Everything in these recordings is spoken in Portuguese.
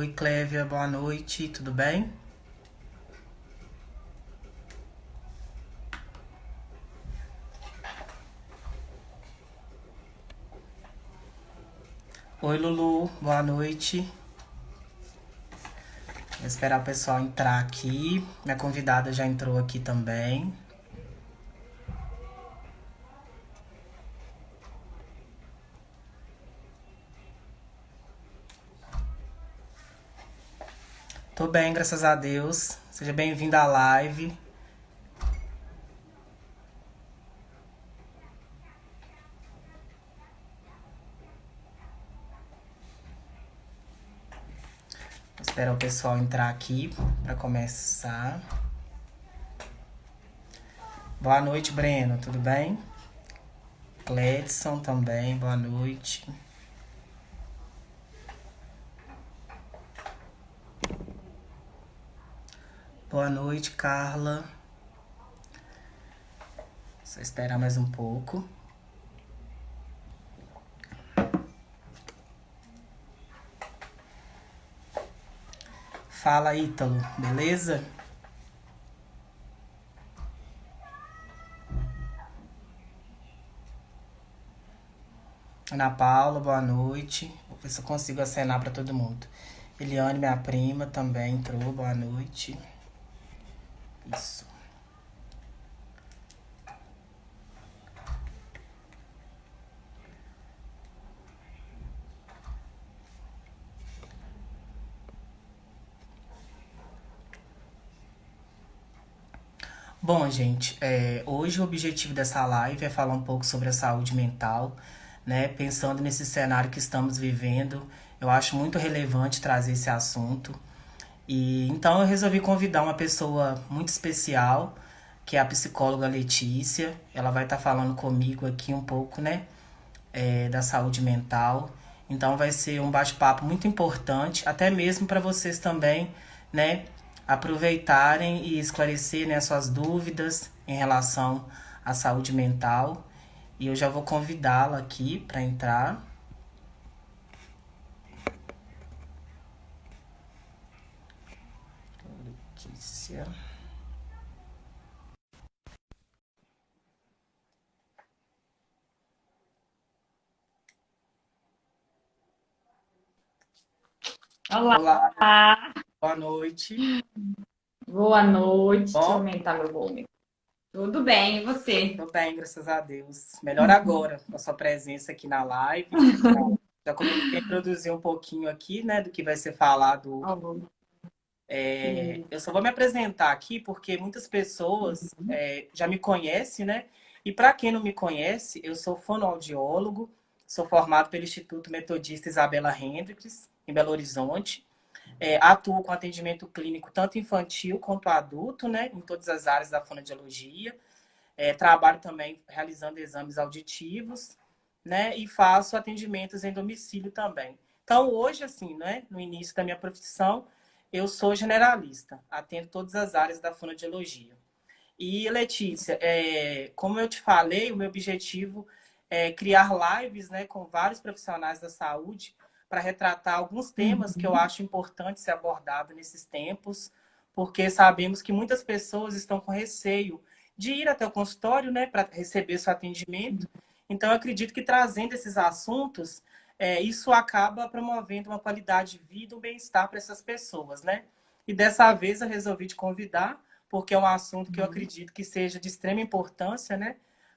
Oi, Clévia, boa noite, tudo bem? Oi, Lulu, boa noite. Vou esperar o pessoal entrar aqui. Minha convidada já entrou aqui também. Tô bem, graças a Deus. Seja bem-vinda à live. Vou esperar o pessoal entrar aqui para começar. Boa noite, Breno, tudo bem? Cledson também, boa noite. Boa noite, Carla. Só esperar mais um pouco. Fala, Ítalo, beleza? Ana Paula, boa noite. Vou ver se eu consigo acenar para todo mundo. Eliane, minha prima, também entrou, boa noite. Isso. Bom, gente, hoje o objetivo dessa live é falar um pouco sobre a saúde mental, né? Pensando nesse cenário que estamos vivendo, eu acho muito relevante trazer esse assunto. E então eu resolvi convidar uma pessoa muito especial, que é a psicóloga Letícia. Ela vai estar falando comigo aqui um pouco, né, da saúde mental. Então vai ser um bate-papo muito importante, até mesmo para vocês também, né, aproveitarem e esclarecerem, né, as suas dúvidas em relação à saúde mental. E eu já vou convidá-la aqui para entrar. Letícia. Olá, Olá, boa noite. boa noite. Deixa eu Bom, aumentar meu volume. Tudo bem, e você? tô bem, graças a Deus. Melhor agora, com a sua presença aqui na live. Já comecei a introduzir um pouquinho aqui, né, do que vai ser falado. Oh, Eu isso. só vou me apresentar aqui porque muitas pessoas já me conhecem, né? E para quem não me conhece, eu sou fonoaudiólogo, sou formado pelo Instituto Metodista Isabela Hendricks, em Belo Horizonte. Atuo com atendimento clínico tanto infantil quanto adulto, né? Em todas as áreas da fonoaudiologia. Trabalho também realizando exames auditivos, né? E faço atendimentos em domicílio também. Então, hoje, assim, né? No início da minha profissão, eu sou generalista, atendo todas as áreas da fonoaudiologia. E, Letícia, como eu te falei, o meu objetivo é criar lives, né, com vários profissionais da saúde para retratar alguns temas que eu Uhum. acho importante ser abordado nesses tempos, porque sabemos que muitas pessoas estão com receio de ir até o consultório, né, para receber seu atendimento. Então, eu acredito que trazendo esses assuntos, isso acaba promovendo uma qualidade de vida, um bem-estar para essas pessoas, né? E dessa vez eu resolvi te convidar porque é um assunto que eu acredito que seja de extrema importância, né,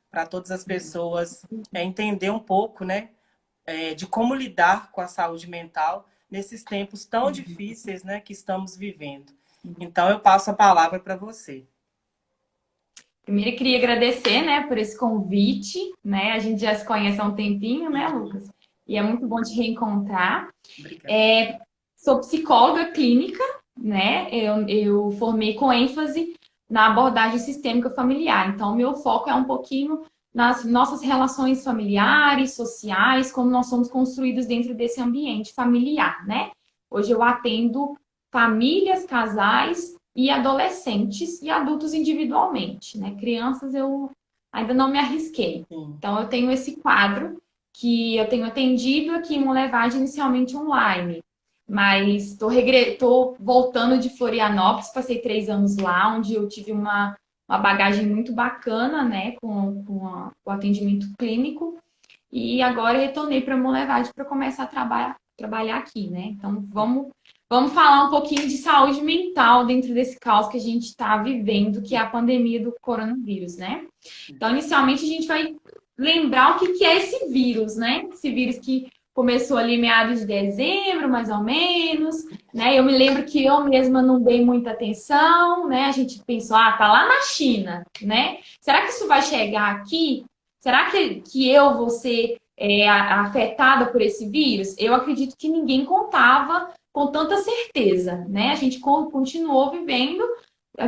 para todas as pessoas entender um pouco, né, de como lidar com a saúde mental nesses tempos tão difíceis, né, que estamos vivendo. Então eu passo a palavra para você. Primeiro, eu queria agradecer, né, por esse convite, né? A gente já se conhece há um tempinho, né, Uhum. Lucas? E é muito bom te reencontrar. Obrigada. É, Sou psicóloga clínica, né? Eu formei com ênfase na abordagem sistêmica familiar. Então, meu foco é um pouquinho nas nossas relações familiares, sociais, como nós somos construídos dentro desse ambiente familiar, né? Hoje eu atendo famílias, casais e adolescentes e adultos individualmente, né? Crianças eu ainda não me arrisquei. Sim. Então, eu tenho esse quadro que eu tenho atendido aqui em Monlevade inicialmente online. Mas tô voltando de Florianópolis, passei 3 anos lá, onde eu tive uma bagagem muito bacana, né, o atendimento clínico. E agora eu retornei para Monlevade para começar a trabalhar aqui, né? Então vamos falar um pouquinho de saúde mental dentro desse caos que a gente está vivendo, que é a pandemia do coronavírus, né? Então, inicialmente, a gente vai lembrar o que é esse vírus, né? Esse vírus que começou ali meados de dezembro, mais ou menos, né? Eu me lembro que eu mesma não dei muita atenção, né? A gente pensou, tá lá na China, né? Será que isso vai chegar aqui? Será que eu vou ser afetada por esse vírus? Eu acredito que ninguém contava com tanta certeza, né? A gente continuou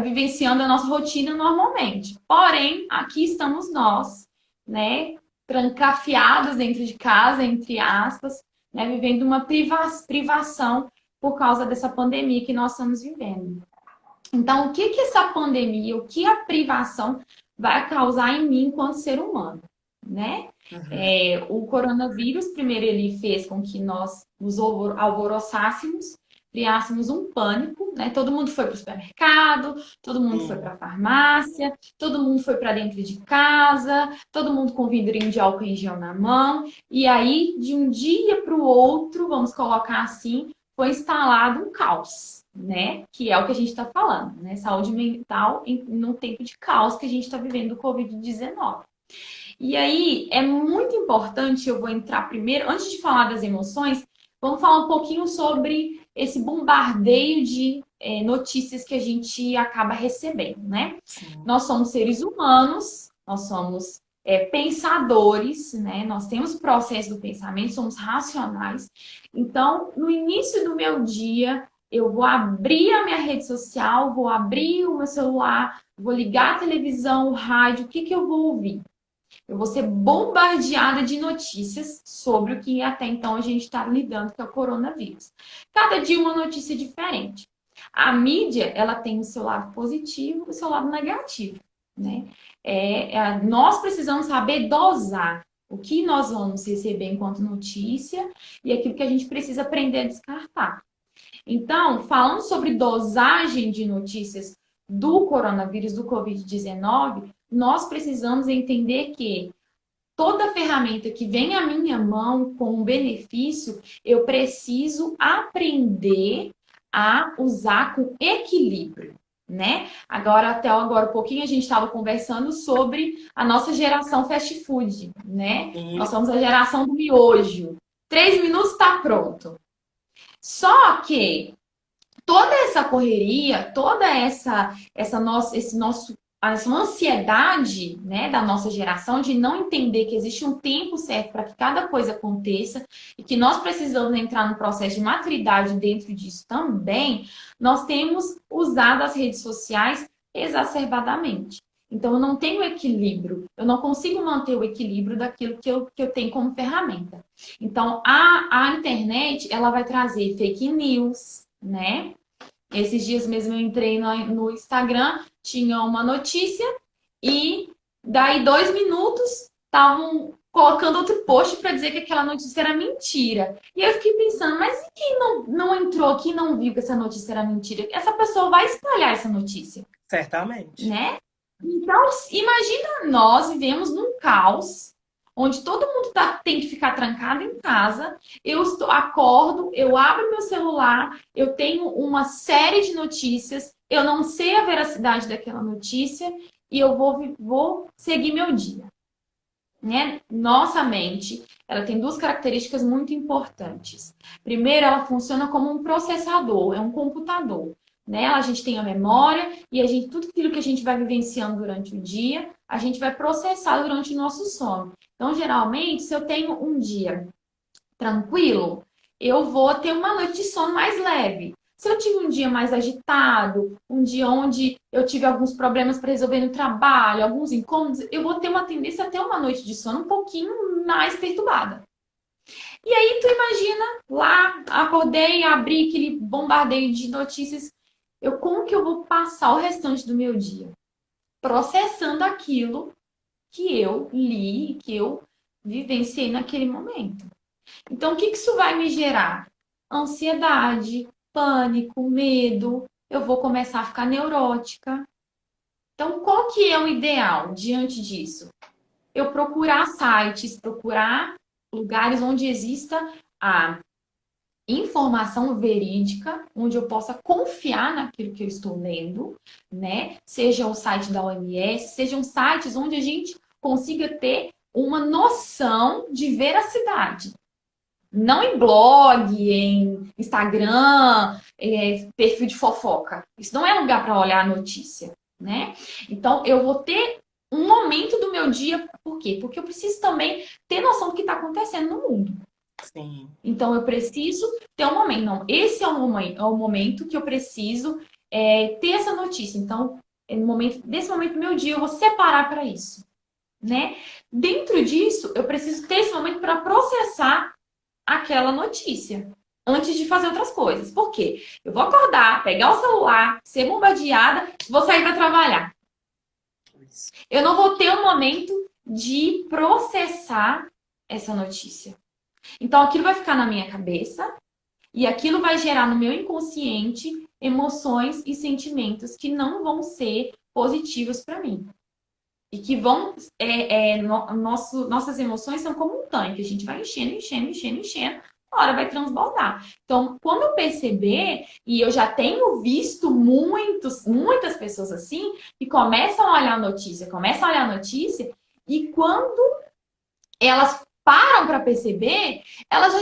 vivenciando a nossa rotina normalmente. Porém, aqui estamos nós, né? Trancafiados dentro de casa, entre aspas, né? Vivendo uma privação por causa dessa pandemia que nós estamos vivendo. Então, o que essa pandemia, o que a privação vai causar em mim enquanto ser humano, né? O coronavírus, primeiro, ele fez com que nós nos alvoroçássemos, criássemos um pânico, né? Todo mundo foi para o supermercado, todo mundo foi para a farmácia, todo mundo foi para dentro de casa, todo mundo com vidrinho de álcool em gel na mão. E aí, de um dia para o outro, vamos colocar assim, foi instalado um caos, né? Que é o que a gente está falando, né? Saúde mental num tempo de caos que a gente está vivendo do Covid-19. E aí é muito importante, eu vou entrar primeiro, antes de falar das emoções, vamos falar um pouquinho sobre esse bombardeio de notícias que a gente acaba recebendo, né? Sim. Nós somos seres humanos, nós somos pensadores, né? Nós temos processo do pensamento, somos racionais. Então, no início do meu dia, eu vou abrir a minha rede social, vou abrir o meu celular, vou ligar a televisão, o rádio, o que eu vou ouvir? Eu vou ser bombardeada de notícias sobre o que até então a gente está lidando, que é o coronavírus. Cada dia uma notícia diferente. A mídia, ela tem o seu lado positivo e o seu lado negativo, né? Nós precisamos saber dosar o que nós vamos receber enquanto notícia e aquilo que a gente precisa aprender a descartar. Então, falando sobre dosagem de notícias do coronavírus, do Covid-19, nós precisamos entender que toda ferramenta que vem à minha mão com um benefício, eu preciso aprender a usar com equilíbrio, né? Até agora um pouquinho a gente estava conversando sobre a nossa geração fast food, né? Nós somos a geração do miojo. 3 minutos está pronto. Só que toda essa correria, toda essa ansiedade, né, da nossa geração de não entender que existe um tempo certo para que cada coisa aconteça e que nós precisamos entrar no processo de maturidade dentro disso também, nós temos usado as redes sociais exacerbadamente. Então, eu não tenho equilíbrio, eu não consigo manter o equilíbrio daquilo que eu tenho como ferramenta. Então, a internet, ela vai trazer fake news, né? Esses dias mesmo eu entrei no Instagram, tinha uma notícia e daí 2 minutos estavam colocando outro post para dizer que aquela notícia era mentira. E eu fiquei pensando, mas e quem não entrou aqui e não viu que essa notícia era mentira? Essa pessoa vai espalhar essa notícia. Certamente. Né? Então, imagina, nós vivemos num caos onde todo mundo tem que ficar trancado em casa. Acordo, eu abro meu celular, eu tenho uma série de notícias, eu não sei a veracidade daquela notícia e eu vou seguir meu dia. Né? Nossa mente, ela tem 2 características muito importantes. Primeiro, ela funciona como um processador, é um computador. Nela a gente tem a memória e tudo aquilo que a gente vai vivenciando durante o dia, a gente vai processar durante o nosso sono. Então, geralmente, se eu tenho um dia tranquilo, eu vou ter uma noite de sono mais leve. Se eu tive um dia mais agitado, um dia onde eu tive alguns problemas para resolver no trabalho, alguns incômodos, eu vou ter uma tendência a ter uma noite de sono um pouquinho mais perturbada. E aí, tu imagina, lá, acordei, abri aquele bombardeio de notícias. Como que eu vou passar o restante do meu dia? Processando aquilo que eu li, que eu vivenciei naquele momento. Então, o que isso vai me gerar? ansiedade, pânico, medo. Eu vou começar a ficar neurótica. Então, qual que é o ideal diante disso? Eu procurar sites, procurar lugares onde exista a informação verídica, onde eu possa confiar naquilo que eu estou lendo, né? Seja o site da OMS, sejam sites onde a gente consiga ter uma noção de veracidade. Não em blog, em Instagram, perfil de fofoca. Isso não é lugar para olhar a notícia, né? Então, eu vou ter um momento do meu dia, por quê? Porque eu preciso também ter noção do que está acontecendo no mundo. Sim. Então, eu preciso ter um momento. Não, esse é o momento que eu preciso ter essa notícia. Então, nesse momento do meu dia, eu vou separar para isso, né? Dentro disso, eu preciso ter esse momento para processar aquela notícia antes de fazer outras coisas. Por quê? Eu vou acordar, pegar o celular, ser bombardeada, vou sair para trabalhar. Eu não vou ter um momento de processar essa notícia. Então, aquilo vai ficar na minha cabeça e aquilo vai gerar no meu inconsciente emoções e sentimentos que não vão ser positivos para mim. E que vão. Nossas emoções são como um tanque. A gente vai enchendo, enchendo, enchendo, enchendo. A hora vai transbordar. Então, quando eu perceber, e eu já tenho visto muitas pessoas assim, que começam a olhar a notícia, e quando elas param para perceber, elas já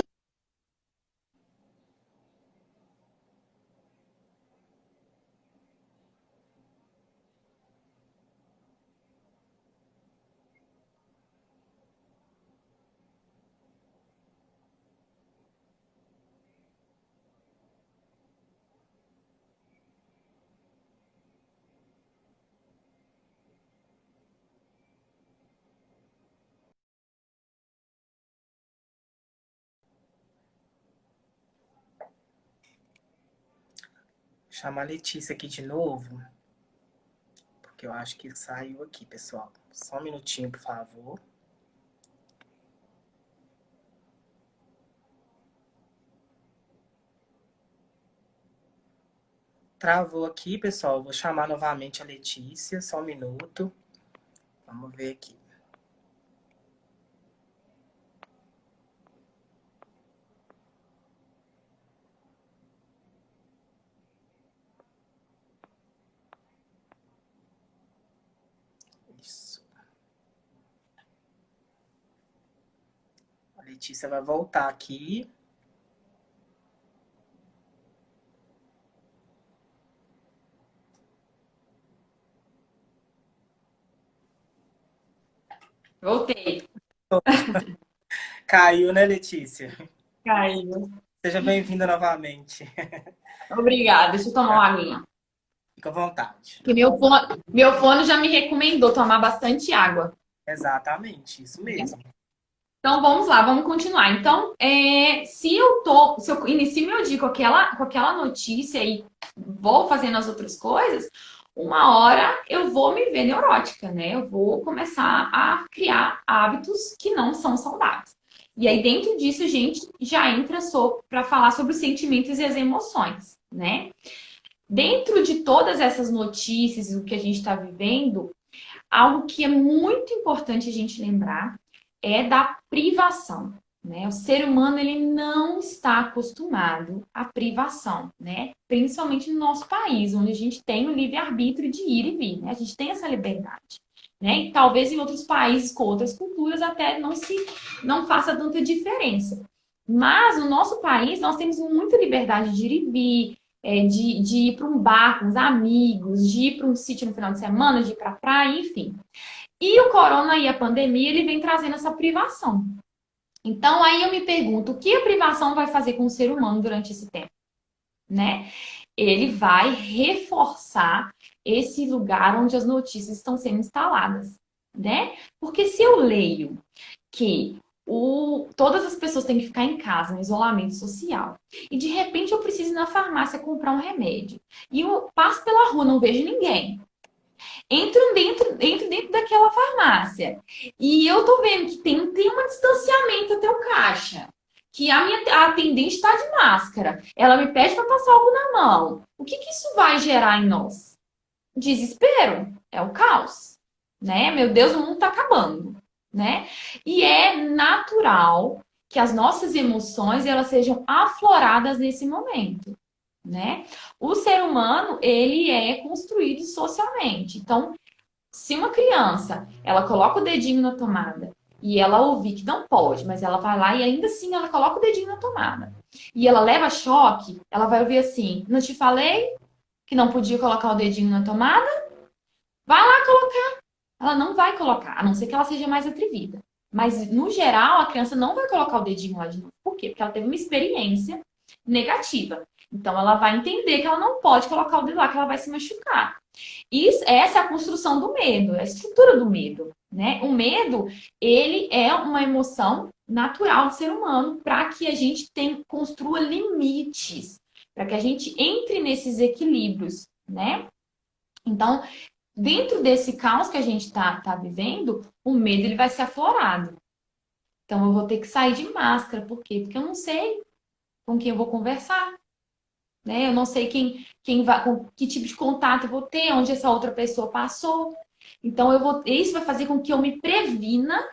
Vou chamar a Letícia aqui de novo, porque eu acho que saiu aqui, pessoal. Só um minutinho, por favor. Travou aqui, pessoal. Vou chamar novamente a Letícia. Só um minuto. Vamos ver aqui. Isso. A Letícia vai voltar aqui. voltei. Caiu, né, Letícia? Caiu. Seja bem-vinda novamente. Obrigada. Deixa eu tomar uma aguinha. Fica à vontade. Porque meu fone já me recomendou tomar bastante água. Exatamente, isso mesmo. Então vamos lá, vamos continuar. Então, se eu inicio meu dia com aquela notícia e vou fazendo as outras coisas, uma hora eu vou me ver neurótica, né? Eu vou começar a criar hábitos que não são saudáveis. E aí, dentro disso, a gente já entra para falar sobre os sentimentos e as emoções, né? Dentro de todas essas notícias e o que a gente está vivendo, algo que é muito importante a gente lembrar é da privação, né? O ser humano ele não está acostumado à privação, né? Principalmente no nosso país, onde a gente tem o livre-arbítrio de ir e vir, né? A gente tem essa liberdade, né? E talvez em outros países com outras culturas até não faça tanta diferença. Mas no nosso país nós temos muita liberdade de ir e vir, de ir para um bar com os amigos, de ir para um sítio no final de semana, de ir para a praia, enfim. E o corona e a pandemia, ele vem trazendo essa privação. Então, aí eu me pergunto, o que a privação vai fazer com o ser humano durante esse tempo? Né? Ele vai reforçar esse lugar onde as notícias estão sendo instaladas, né? Porque se eu leio que todas as pessoas têm que ficar em casa, no isolamento social, e de repente eu preciso ir na farmácia comprar um remédio, e eu passo pela rua, não vejo ninguém, entro dentro daquela farmácia. E eu tô vendo que tem um distanciamento até o caixa. que a minha atendente está de máscara, ela me pede para passar algo na mão. O que que isso vai gerar em nós? Desespero, é o caos, né? Meu Deus, o mundo está acabando, né? E é natural que as nossas emoções elas sejam afloradas nesse momento, né? O ser humano, ele é construído socialmente. Então, se uma criança, ela coloca o dedinho na tomada e ela ouvir que não pode, mas ela vai lá e ainda assim ela coloca o dedinho na tomada. E ela leva choque, ela vai ouvir assim: "Não te falei que não podia colocar o dedinho na tomada?" Vai lá colocar. Ela não vai colocar, a não ser que ela seja mais atrevida. Mas, no geral, a criança não vai colocar o dedinho lá de novo. Por quê? Porque ela teve uma experiência negativa. Então, ela vai entender que ela não pode colocar o dedo lá, que ela vai se machucar. Essa é a construção do medo, é a estrutura do medo, né? O medo, ele é uma emoção natural do ser humano para que a gente construa limites, para que a gente entre nesses equilíbrios, né? Então, dentro desse caos que a gente tá vivendo, o medo ele vai ser aflorado. Então, eu vou ter que sair de máscara. Por quê? Porque eu não sei com quem eu vou conversar, né? Eu não sei quem vai, com que tipo de contato eu vou ter, onde essa outra pessoa passou. Então, isso vai fazer com que eu me previna,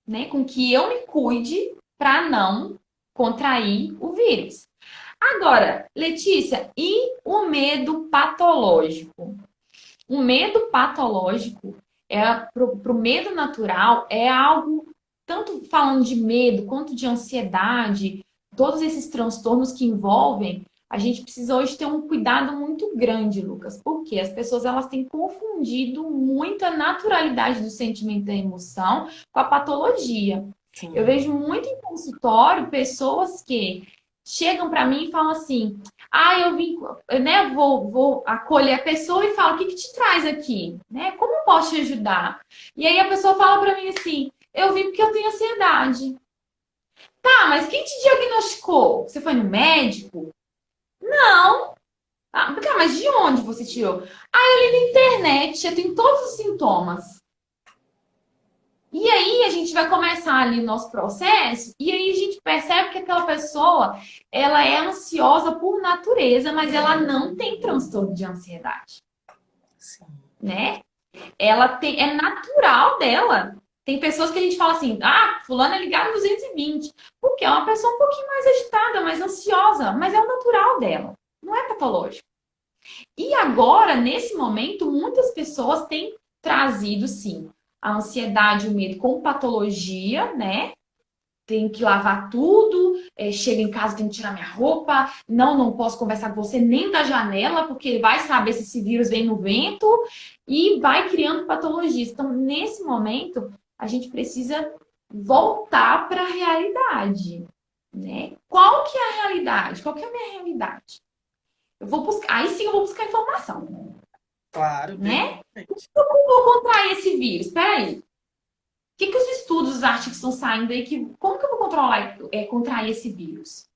né? Com que eu me cuide para não contrair o vírus. Agora, Letícia, e o medo patológico? O medo patológico pro medo natural é algo, tanto falando de medo quanto de ansiedade, todos esses transtornos que envolvem, a gente precisa hoje ter um cuidado muito grande, Lucas, porque as pessoas elas têm confundido muito a naturalidade do sentimento e da emoção com a patologia. Sim. Eu vejo muito em consultório pessoas que chegam para mim e falam assim: "Ah, eu vim, né, vou acolher a pessoa e falo: "O que que te traz aqui? Né? Como eu posso te ajudar?" E aí a pessoa fala para mim assim: "Eu vim porque eu tenho ansiedade." Tá, mas quem te diagnosticou? Você foi no médico? Não. Ah, tá, mas de onde você tirou? Ah, eu li na internet, eu tenho todos os sintomas. E aí a gente vai começar ali o nosso processo e aí a gente percebe que aquela pessoa, ela é ansiosa por natureza, mas ela não tem transtorno de ansiedade, Sim. né? Ela tem, é natural dela. Tem pessoas que a gente fala assim: "Ah, fulano é ligado no 220", porque é uma pessoa um pouquinho mais agitada, mais ansiosa, mas é o natural dela, não é patológico. E agora, nesse momento, muitas pessoas têm trazido, sim, a ansiedade e o medo com patologia, né? Tenho que lavar tudo, chego em casa, tenho que tirar minha roupa, não posso conversar com você nem da janela, porque vai saber se esse vírus vem no vento e vai criando patologias. Então, nesse momento, a gente precisa voltar para a realidade, né? Qual que é a realidade? Qual que é a minha realidade? Eu vou buscar, aí sim eu vou buscar informação, Claro, né? perfeito. Como vou contrair esse vírus? Peraí. O que que os estudos, os artigos estão saindo aí? Como que eu vou contrair esse vírus?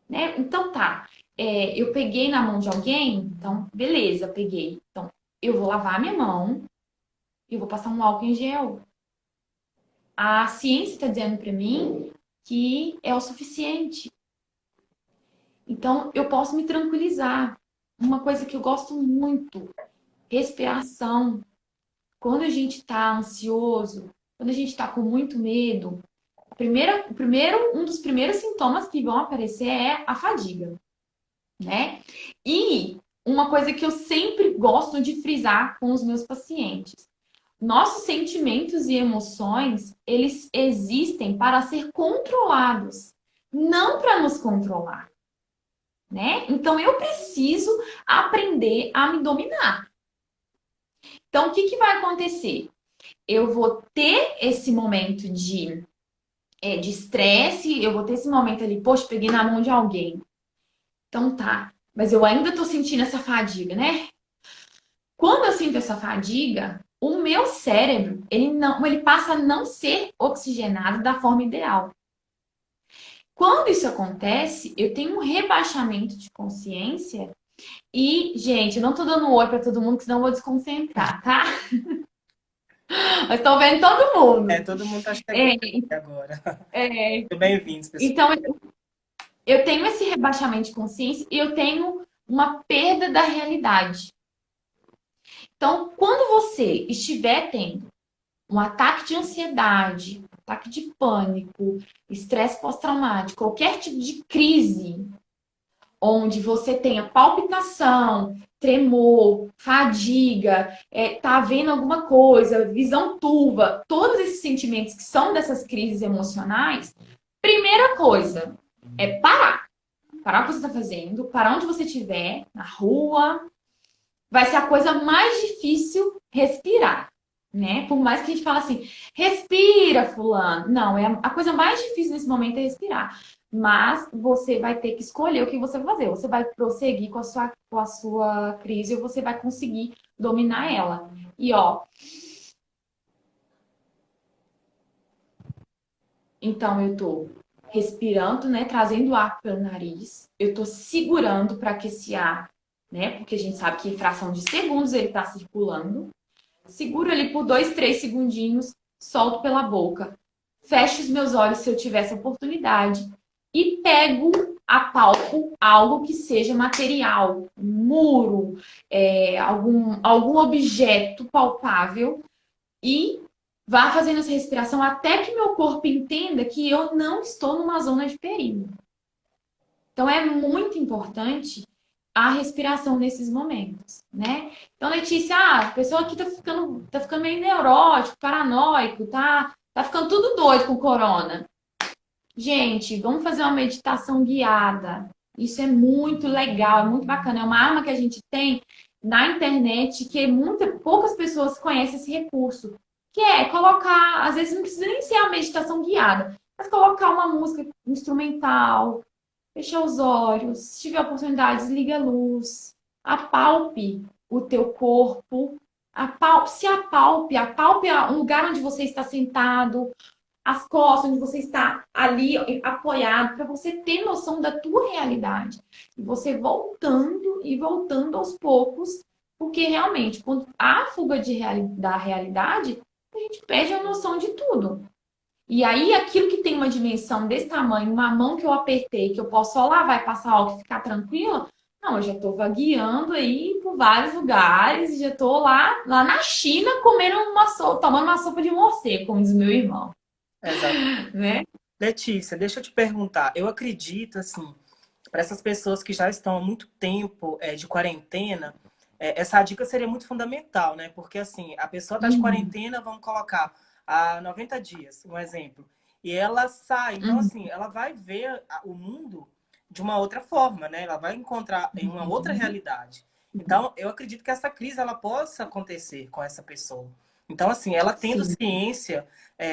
Né? Então tá. Eu peguei na mão de alguém, então, beleza, peguei. Então, eu vou lavar a minha mão e vou passar um álcool em gel. A ciência está dizendo para mim que é o suficiente. Então, eu posso me tranquilizar. Uma coisa que eu gosto muito, respiração. Quando a gente está ansioso, quando a gente está com muito medo, um dos primeiros sintomas que vão aparecer é a fadiga, né? E uma coisa que eu sempre gosto de frisar com os meus pacientes: nossos sentimentos e emoções, eles existem para ser controlados, não para nos controlar, né? Então eu preciso aprender a me dominar. Então, o que que vai acontecer? Eu vou ter esse momento de estresse, eu vou ter esse momento ali, poxa, peguei na mão de alguém. Então tá, mas eu ainda tô sentindo essa fadiga, né? Quando eu sinto essa fadiga, o meu cérebro, ele passa a não ser oxigenado da forma ideal. Quando isso acontece, eu tenho um rebaixamento de consciência e, gente, eu não tô dando oi pra todo mundo, que senão eu vou desconcentrar, tá? Mas estou vendo todo mundo. Todo mundo está chegando É, aqui agora. é, Muito bem-vindos, pessoal. então, eu tenho esse rebaixamento de consciência e eu tenho uma perda da realidade. Então, quando você estiver tendo um ataque de ansiedade, ataque de pânico, estresse pós-traumático, qualquer tipo de crise, onde você tenha palpitação, tremor, fadiga, tá vendo alguma coisa, visão turva, todos esses sentimentos que são dessas crises emocionais, primeira coisa é parar. Parar o que você está fazendo, parar onde você estiver, na rua. Vai ser a coisa mais difícil respirar, né? Por mais que a gente fale assim, respira, fulano. Não, a coisa mais difícil nesse momento é respirar. Mas você vai ter que escolher o que você vai fazer. Você vai prosseguir com a sua crise ou você vai conseguir dominar ela. E ó, então eu tô respirando, né? Trazendo ar pelo nariz. Eu tô segurando para que esse ar, né? Porque a gente sabe que em fração de segundos ele tá circulando. Seguro ali por 2, 3 segundinhos, solto pela boca. Fecho os meus olhos se eu tiver essa oportunidade e pego, apalpo algo que seja material, um muro, algum objeto palpável e vá fazendo essa respiração até que meu corpo entenda que eu não estou numa zona de perigo. Então é muito importante a respiração nesses momentos, né? Então, Letícia, a pessoa aqui tá ficando meio neurótico, paranoico, tá ficando tudo doido com corona. Gente, vamos fazer uma meditação guiada. Isso é muito legal, é muito bacana. É uma arma que a gente tem na internet que poucas pessoas conhecem esse recurso. Que é colocar, às vezes não precisa nem ser a meditação guiada, mas colocar uma música instrumental, fecha os olhos, se tiver oportunidade, desliga a luz, apalpe o teu corpo, apalpe um lugar onde você está sentado, as costas, onde você está ali apoiado, para você ter noção da tua realidade. E você voltando e voltando aos poucos, porque realmente, quando há fuga da realidade, a gente perde a noção de tudo. E aí, aquilo que tem uma dimensão desse tamanho, uma mão que eu apertei, que eu posso só lavar e passar álcool e ficar tranquila, não, eu já estou vagueando aí por vários lugares, e já estou lá na China comendo tomando uma sopa de morcego, como diz meu irmão. Exato. Né? Letícia, deixa eu te perguntar. Eu acredito, assim, para essas pessoas que já estão há muito tempo de quarentena, essa dica seria muito fundamental, né? Porque, assim, a pessoa está de quarentena, vamos colocar, há 90 dias, um exemplo. E ela sai, então, assim, ela vai ver o mundo de uma outra forma, né? Ela vai encontrar em uma outra realidade. Então, eu acredito que essa crise, ela possa acontecer com essa pessoa. Então, assim, ela tendo ciência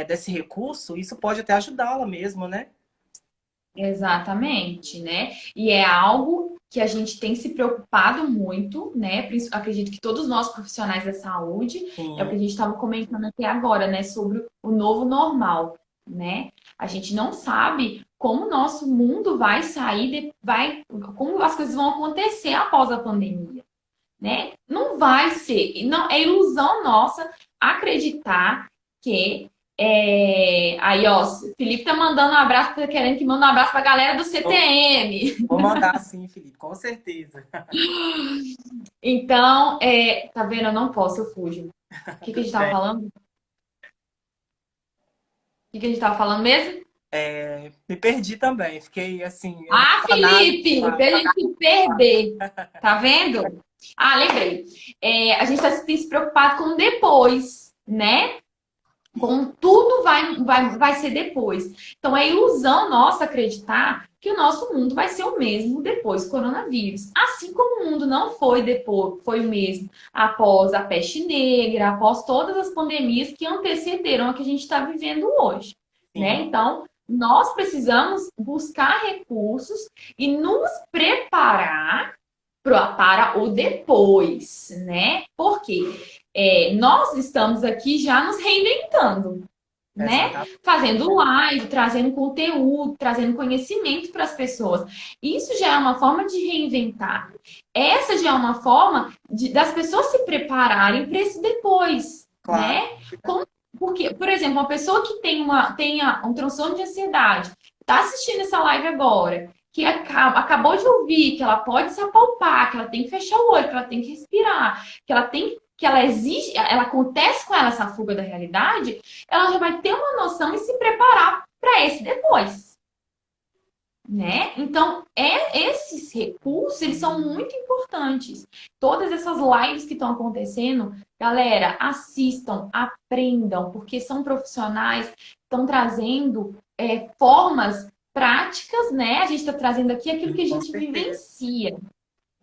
desse recurso, isso pode até ajudá-la mesmo, né? Exatamente, né? E é algo que a gente tem se preocupado muito, né? Acredito que todos nós profissionais da saúde, é o que a gente estava comentando aqui agora, né? Sobre o novo normal, né? A gente não sabe como o nosso mundo vai sair, como as coisas vão acontecer após a pandemia, né? Não vai ser, não é ilusão nossa acreditar que aí, ó, o Felipe tá mandando um abraço, tá querendo que manda um abraço pra galera do CTM. Vou mandar sim, Felipe, com certeza. Então, tá vendo? Eu não posso, eu fujo. O que a gente tava falando? O que a gente tava falando mesmo? Me perdi também, fiquei assim... Felipe! Pra gente se perder. Tá vendo? Lembrei. A gente tem se preocupado com depois, né? Com tudo vai ser depois. Então, é ilusão nossa acreditar que o nosso mundo vai ser o mesmo depois do coronavírus. Assim como o mundo não foi depois, foi o mesmo após a peste negra, após todas as pandemias que antecederam a que a gente está vivendo hoje. Né? Então, nós precisamos buscar recursos e nos preparar para o depois, né? Porque nós estamos aqui já nos reinventando, né? Fazendo live, trazendo conteúdo, trazendo conhecimento para as pessoas. Isso já é uma forma de reinventar. Essa já é uma forma das pessoas se prepararem para esse depois. Claro. Porque, por exemplo, uma pessoa que tenha um transtorno de ansiedade, está assistindo essa live agora, que acabou de ouvir que ela pode se apalpar, que ela tem que fechar o olho, que ela tem que respirar, que ela exige, ela acontece com ela essa fuga da realidade, ela já vai ter uma noção e se preparar para esse depois. Né? Então, esses recursos, eles são muito importantes. Todas essas lives que estão acontecendo, galera, assistam, aprendam, porque são profissionais que estão trazendo formas práticas, né? A gente está trazendo aqui aquilo que a Com gente certeza. vivencia,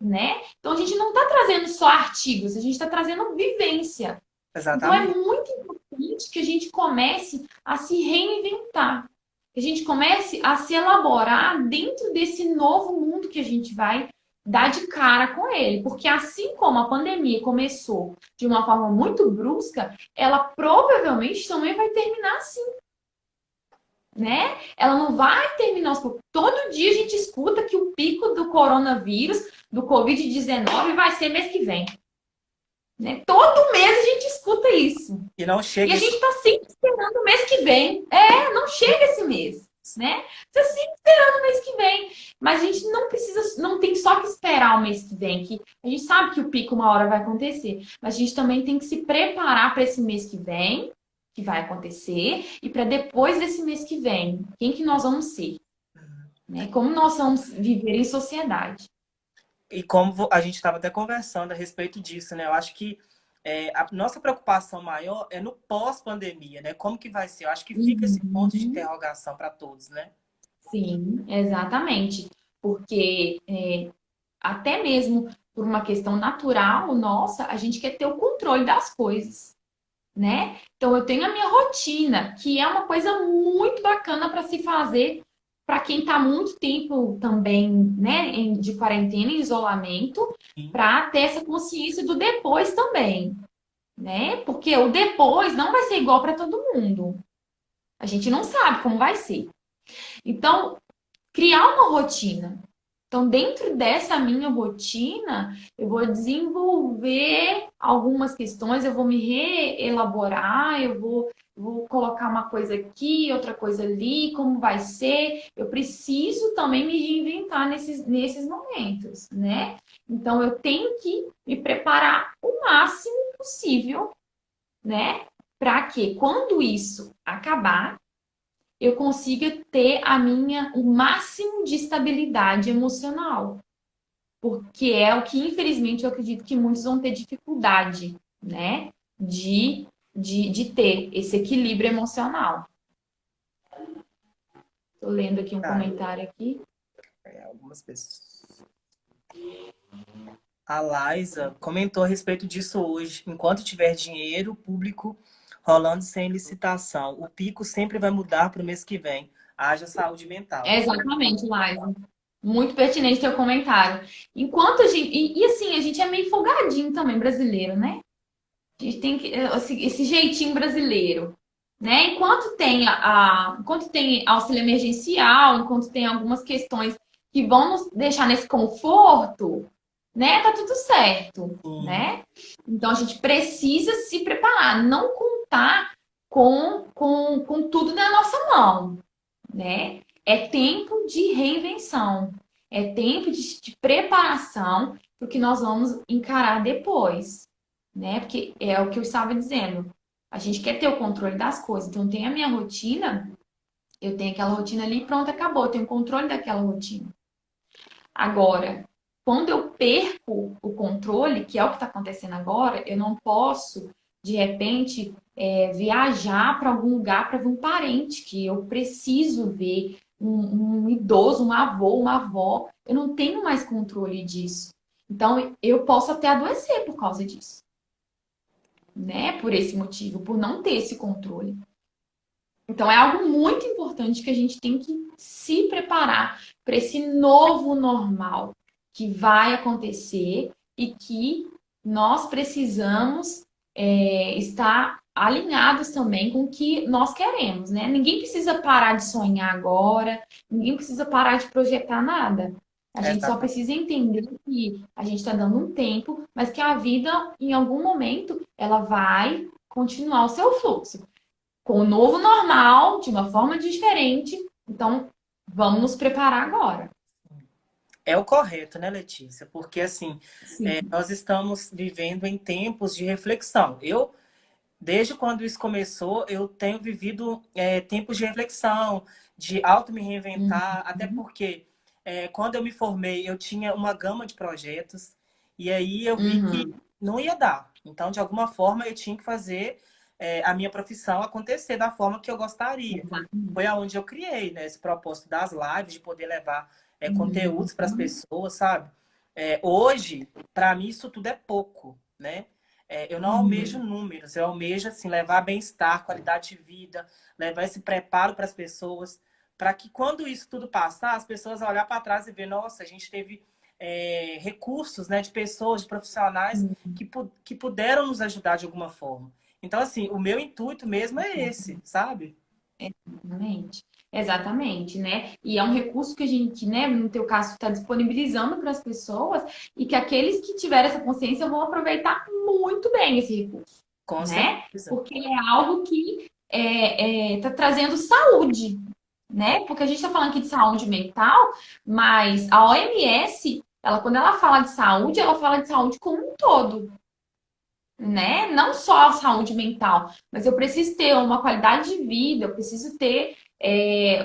né? Então, a gente não está trazendo só artigos, a gente está trazendo vivência. Então, é Exatamente. muito importante que a gente comece a se reinventar. Que a gente comece a se elaborar dentro desse novo mundo que a gente vai dar de cara com ele. Porque assim como a pandemia começou de uma forma muito brusca, ela provavelmente também vai terminar assim, né? Ela não vai terminar aos poucos. Todo dia a gente escuta que o pico do coronavírus, do Covid-19, vai ser mês que vem. Né? Todo mês a gente escuta isso. E não E chega a isso. gente está sempre esperando o mês que vem. Não chega esse mês, né? Você está sempre esperando o mês que vem. Mas a gente não precisa, não tem só que esperar o mês que vem, que a gente sabe que o pico uma hora vai acontecer. Mas a gente também tem que se preparar para esse mês que vem, que vai acontecer, e para depois desse mês que vem, quem que nós vamos ser, né? Como nós vamos viver em sociedade. E como a gente estava até conversando a respeito disso, né? Eu acho que a nossa preocupação maior é no pós-pandemia, né? Como que vai ser? Eu acho que fica esse ponto de Uhum. interrogação para todos, né? Sim, exatamente. Porque até mesmo por uma questão natural nossa, a gente quer ter o controle das coisas, né? Então eu tenho a minha rotina, que é uma coisa muito bacana para se fazer para quem está muito tempo também, né, de quarentena, em isolamento, Sim. para ter essa consciência do depois também, né? Porque o depois não vai ser igual para todo mundo. A gente não sabe como vai ser. Então, criar uma rotina. Então, dentro dessa minha rotina, eu vou desenvolver algumas questões, eu vou me reelaborar, vou colocar uma coisa aqui, outra coisa ali, como vai ser. Eu preciso também me reinventar nesses momentos, né? Então, eu tenho que me preparar o máximo possível, né? Para que quando isso acabar, eu consiga ter o máximo de estabilidade emocional. Porque é o que, infelizmente, eu acredito que muitos vão ter dificuldade, né? De ter esse equilíbrio emocional. Estou lendo aqui um Ah, comentário aqui. algumas pessoas. A Liza comentou a respeito disso hoje. Enquanto tiver dinheiro público rolando sem licitação, o pico sempre vai mudar para o mês que vem. Haja saúde mental. Exatamente, Laila. Muito pertinente teu comentário. Enquanto a gente. E assim, a gente é meio folgadinho também, brasileiro, né? A gente tem esse jeitinho brasileiro, né? Enquanto tem auxílio emergencial, enquanto tem algumas questões que vão nos deixar nesse conforto, né? Tá tudo certo, Sim. né? Então a gente precisa se preparar, não contar com tudo na nossa mão, né? É tempo de reinvenção, é tempo de preparação para o que nós vamos encarar depois, né? Porque é o que eu estava dizendo. A gente quer ter o controle das coisas. Então, tem a minha rotina, eu tenho aquela rotina ali, pronto, acabou. Eu tenho controle daquela rotina. Agora, quando eu perco o controle, que é o que está acontecendo agora, eu não posso, de repente, viajar para algum lugar para ver um parente que eu preciso ver, um idoso, um avô, uma avó. Eu não tenho mais controle disso. Então, eu posso até adoecer por causa disso, né? Por esse motivo, por não ter esse controle. Então, é algo muito importante que a gente tem que se preparar para esse novo normal que vai acontecer e que nós precisamos estar alinhados também com o que nós queremos, né? Ninguém precisa parar de sonhar agora, ninguém precisa parar de projetar nada. A gente só Exatamente. precisa entender que a gente está dando um tempo, mas que a vida, em algum momento, ela vai continuar o seu fluxo. Com o novo normal, de uma forma diferente. Então, vamos nos preparar agora. É o correto, né, Letícia? Porque, assim, Sim. nós estamos vivendo em tempos de reflexão. Desde quando isso começou, eu tenho vivido tempos de reflexão, de auto me reinventar, até Uhum. porque quando eu me formei, eu tinha uma gama de projetos, e aí eu vi que Uhum. não ia dar. Então, de alguma forma, eu tinha que fazer a minha profissão acontecer da forma que eu gostaria. Exatamente. Foi aonde eu criei, né, esse propósito das lives, de poder levar conteúdos para as Uhum. pessoas, sabe? Hoje, para mim, isso tudo é pouco, né? Eu não almejo Uhum. números, eu almejo assim, levar bem-estar, qualidade de vida, levar esse preparo para as pessoas, para que quando isso tudo passar, as pessoas olhar para trás e ver, nossa, a gente teve recursos, né, de pessoas, de profissionais que puderam nos ajudar de alguma forma. Então, assim, o meu intuito mesmo é esse, sabe? Exatamente. Exatamente, né? E é um recurso que a gente, né, no teu caso, está disponibilizando para as pessoas e que aqueles que tiverem essa consciência vão aproveitar muito bem esse recurso, Com né? certeza. Porque é algo que tá trazendo saúde, né? Porque a gente está falando aqui de saúde mental, mas a OMS, ela, quando ela fala de saúde, ela fala de saúde como um todo, né? Não só a saúde mental, mas eu preciso ter uma qualidade de vida, eu preciso ter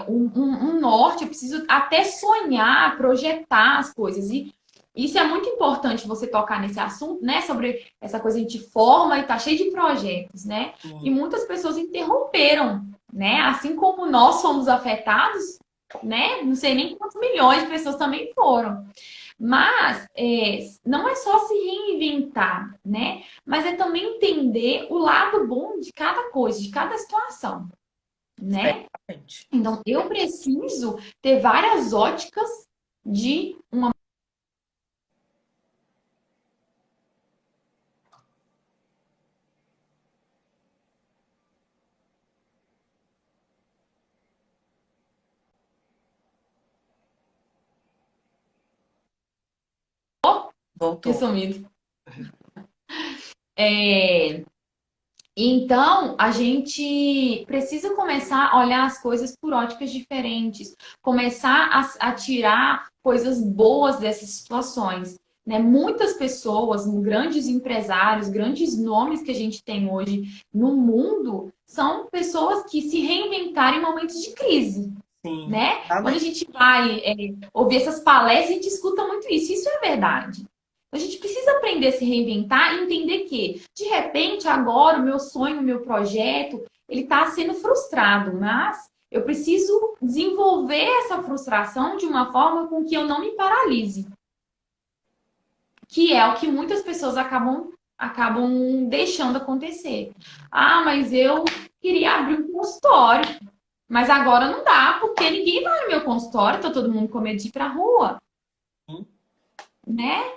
um norte, eu preciso até sonhar, projetar as coisas. E isso é muito importante você tocar nesse assunto, né? Sobre essa coisa que a gente forma e tá cheio de projetos, né? E Sim. muitas pessoas interromperam, né? Assim como nós fomos afetados, né? Não sei nem quantos milhões de pessoas também foram. Mas não é só se reinventar, né? Mas é também entender o lado bom de cada coisa, de cada situação, né? Exatamente. Então, eu preciso ter várias óticas de uma. Que Voltou. sumido. É, Então, a gente precisa começar a olhar as coisas por óticas diferentes, começar a tirar coisas boas dessas situações. Né? Muitas pessoas, grandes empresários, grandes nomes que a gente tem hoje no mundo, são pessoas que se reinventaram em momentos de crise. Sim, Né? Quando a exatamente. gente vai ouvir essas palestras, a gente escuta muito isso. Isso é verdade. A gente precisa aprender a se reinventar e entender que, de repente, agora o meu sonho, o meu projeto, ele está sendo frustrado, mas eu preciso desenvolver essa frustração de uma forma com que eu não me paralise, que é o que muitas pessoas acabam deixando acontecer. Ah, mas eu queria abrir um consultório, mas agora não dá, porque ninguém vai no meu consultório, tá todo mundo com medo de ir pra rua, Sim. né?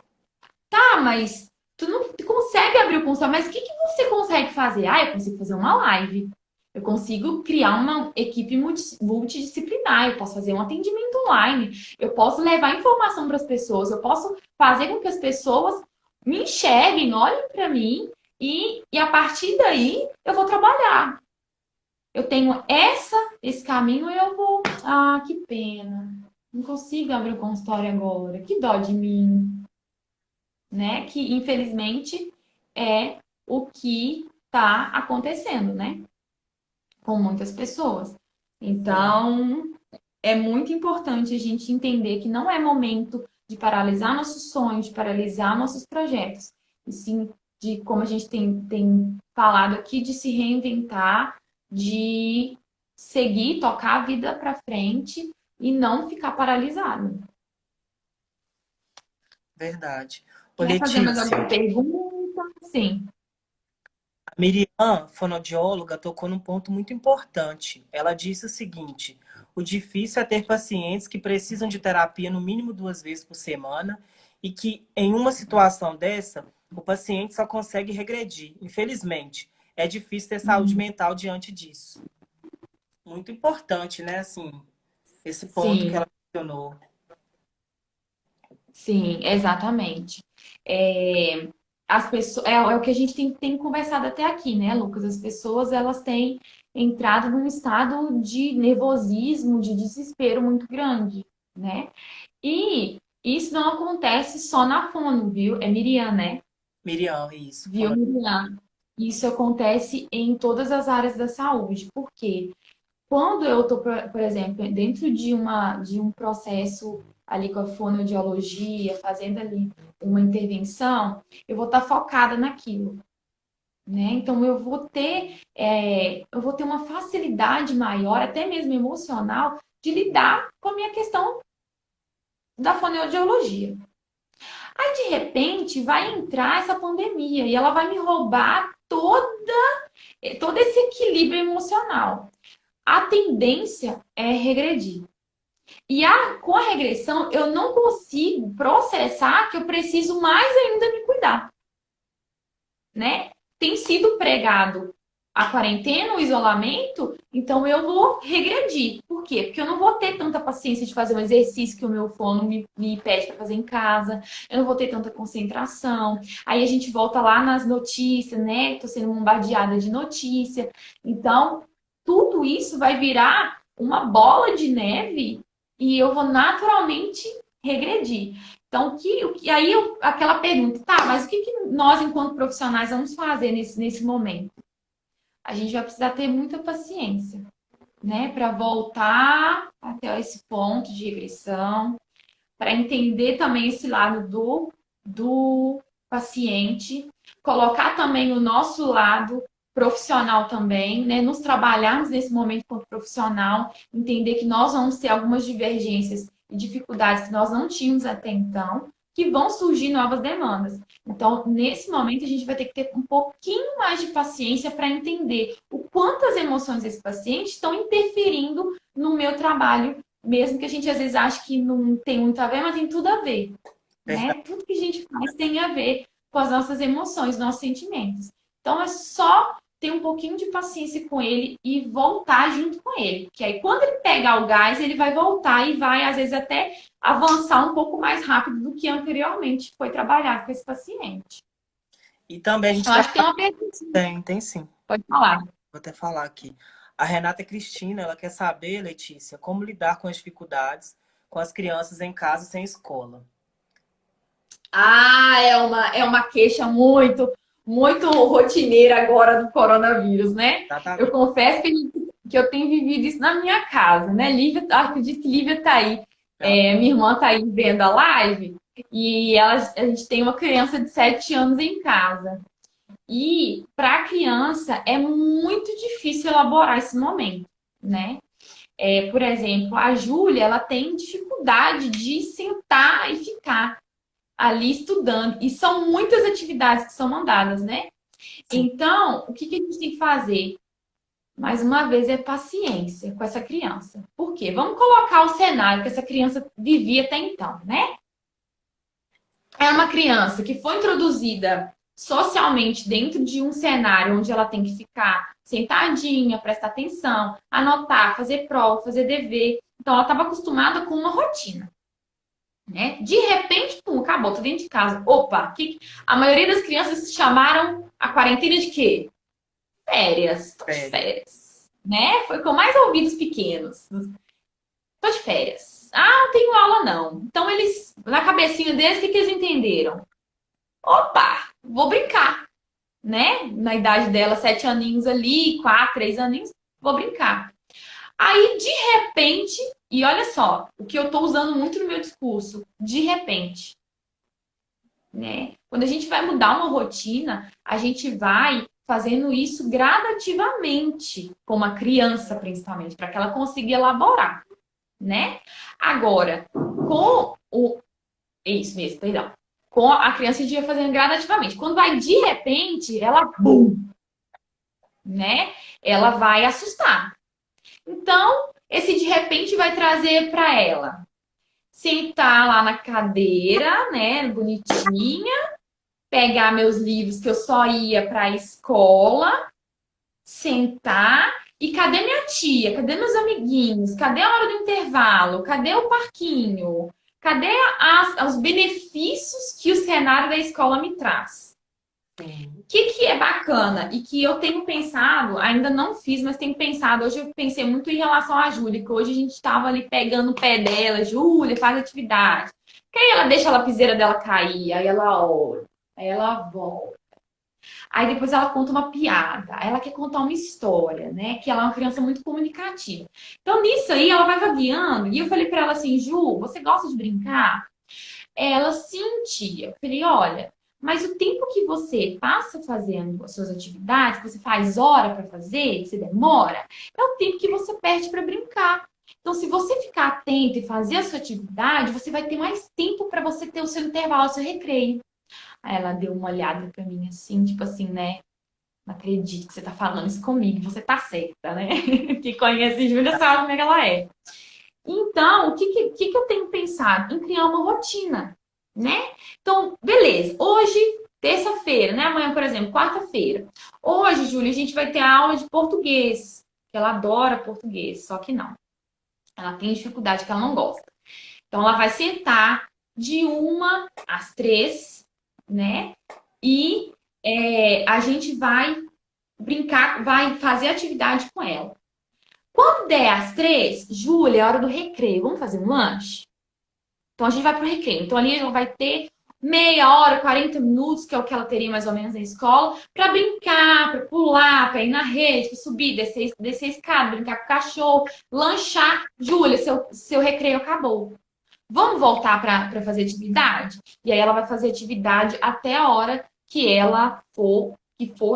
Ah, mas tu não consegue abrir o consultório, mas o que você consegue fazer? Ah, eu consigo fazer uma live. Eu consigo criar uma equipe multidisciplinar, eu posso fazer um atendimento online, eu posso levar informação para as pessoas, eu posso fazer com que as pessoas me enxerguem, olhem para mim e a partir daí eu vou trabalhar. Eu tenho esse caminho e eu vou. Ah, que pena. Não consigo abrir o consultório agora. Que dó de mim, né? Que infelizmente é o que está acontecendo, né? Com muitas pessoas. Sim. Então, é muito importante a gente entender que não é momento de paralisar nossos sonhos, de paralisar nossos projetos, e sim de, como a gente tem falado aqui, de se reinventar, de seguir, tocar a vida para frente e não ficar paralisado. Verdade. Ô, Quer fazer mais alguma Letícia, pergunta? Sim. a Miriam, fonoaudióloga, tocou num ponto muito importante. Ela disse o seguinte: o difícil é ter pacientes que precisam de terapia no mínimo 2 vezes por semana e que, em uma situação dessa, o paciente só consegue regredir. Infelizmente, é difícil ter saúde mental diante disso. Muito importante, né? Assim, esse ponto que ela Sim, mencionou. sim, exatamente. as pessoas, é o que a gente tem conversado até aqui, né, Lucas? As pessoas, elas têm entrado num estado de nervosismo, de desespero muito grande, né? E isso não acontece só na fono, viu? É Miriam, né? Miriam, isso. Viu, Miriam? Isso acontece em todas as áreas da saúde. Por quê? Quando eu estou, por exemplo, dentro de um processo ali com a fonoaudiologia, fazendo ali uma intervenção, eu vou estar focada naquilo, né? Então eu vou ter uma facilidade maior, até mesmo emocional, de lidar com a minha questão da fonoaudiologia. Aí, de repente, vai entrar essa pandemia e ela vai me roubar todo esse equilíbrio emocional. A tendência é regredir. Com a regressão, eu não consigo processar que eu preciso mais ainda me cuidar, né? Tem sido pregado a quarentena, o isolamento, então eu vou regredir. Por quê? Porque eu não vou ter tanta paciência de fazer um exercício que o meu fono me pede para fazer em casa, eu não vou ter tanta concentração. Aí a gente volta lá nas notícias, né? Tô sendo bombardeada de notícia. Então, tudo isso vai virar uma bola de neve e eu vou naturalmente regredir. Então, aquela pergunta, tá, mas o que nós, enquanto profissionais, vamos fazer nesse momento? A gente vai precisar ter muita paciência, né, para voltar até esse ponto de regressão, para entender também esse lado do paciente, colocar também o nosso lado profissional também, né, nos trabalharmos nesse momento como profissional, entender que nós vamos ter algumas divergências e dificuldades que nós não tínhamos até então, que vão surgir novas demandas. Então, nesse momento, a gente vai ter que ter um pouquinho mais de paciência para entender o quanto as emoções desse paciente estão interferindo no meu trabalho, mesmo que a gente às vezes ache que não tem muito a ver, mas tem tudo a ver, né? Verdade. Tudo que a gente faz tem a ver com as nossas emoções, nossos sentimentos. Então, é só ter um pouquinho de paciência com ele e voltar junto com ele. Que aí, quando ele pegar o gás, ele vai voltar e vai, às vezes, até avançar um pouco mais rápido do que anteriormente foi trabalhado com esse paciente. E também a gente Eu acho que tem uma pergunta. tem sim. Pode falar. Vou até falar aqui. A Renata Cristina, ela quer saber, Letícia, como lidar com as dificuldades com as crianças em casa sem escola. Ah, é uma queixa muito rotineira agora do coronavírus, né? Eu Exatamente. confesso que eu tenho vivido isso na minha casa, né? Lívia, acredito que Lívia tá aí. Minha irmã tá aí vendo a live e a gente tem uma criança de 7 anos em casa. E para a criança é muito difícil elaborar esse momento, né? Por exemplo, a Júlia, ela tem dificuldade de sentar e ficar ali estudando. E são muitas atividades que são mandadas, né? Sim. Então, o que a gente tem que fazer? Mais uma vez, é paciência com essa criança. Por quê? Vamos colocar o cenário que essa criança vivia até então, né? É uma criança que foi introduzida socialmente dentro de um cenário onde ela tem que ficar sentadinha, prestar atenção, anotar, fazer prova, fazer dever. Então, ela estava acostumada com uma rotina. Né? De repente, pum, acabou, tô dentro de casa. Opa, a maioria das crianças chamaram a quarentena de quê? Férias. Tô de férias. Né? Foi o que eu mais ouvi dos pequenos. Tô de férias. Ah, não tenho aula não. Então eles, na cabecinha deles, o que eles entenderam? Opa, vou brincar. Né? Na idade dela, 7 aninhos ali, 4, 3 aninhos, vou brincar. Aí, de repente, e olha só, o que eu estou usando muito no meu discurso, de repente, né? Quando a gente vai mudar uma rotina, a gente vai fazendo isso gradativamente, com uma criança, principalmente, para que ela consiga elaborar, né? Agora, isso mesmo, perdão. Com a criança, a gente vai fazendo gradativamente. Quando vai de repente, ela, bum, né? Ela vai assustar. Então, esse de repente vai trazer para ela sentar lá na cadeira, né, bonitinha, pegar meus livros que eu só ia para a escola, sentar e cadê minha tia? Cadê meus amiguinhos? Cadê a hora do intervalo? Cadê o parquinho? Cadê os benefícios que o cenário da escola me traz? Sim. Que é bacana e que eu tenho pensado, ainda não fiz, mas tenho pensado, hoje eu pensei muito em relação à Júlia, que hoje a gente estava ali pegando o pé dela, Júlia, faz atividade. Que aí ela deixa a lapiseira dela cair, aí ela olha, aí ela volta. Aí depois ela conta uma piada, aí ela quer contar uma história, né? Que ela é uma criança muito comunicativa. Então nisso aí ela vai vagueando, e eu falei para ela assim, Ju, você gosta de brincar? Ela sentia. Eu falei, olha, mas o tempo que você passa fazendo as suas atividades, que você faz hora para fazer, que você demora, é o tempo que você perde para brincar. Então, se você ficar atento e fazer a sua atividade, você vai ter mais tempo para você ter o seu intervalo, o seu recreio. Aí ela deu uma olhada para mim assim, tipo assim, né? Não acredito que você tá falando isso comigo, você tá certa, né? Que conhece Júlia sabe como é que ela é. Então, o que eu tenho pensado? Em criar uma rotina, né? Então, beleza. Hoje, terça-feira, né? Amanhã, por exemplo, quarta-feira. Hoje, Júlia, a gente vai ter a aula de português. Ela adora português, só que não. Ela tem dificuldade que ela não gosta. Então, ela vai sentar de 1 às 3, né? E a gente vai brincar, vai fazer atividade com ela. Quando der às 3, Júlia, é hora do recreio. Vamos fazer um lanche? Então a gente vai pro recreio. Então ali ela vai ter meia hora, 40 minutos, que é o que ela teria mais ou menos na escola, para brincar, para pular, para ir na rede, pra subir, descer a escada, brincar com o cachorro, lanchar. Júlia, seu recreio acabou. Vamos voltar para fazer atividade? E aí ela vai fazer atividade até a hora que ela for,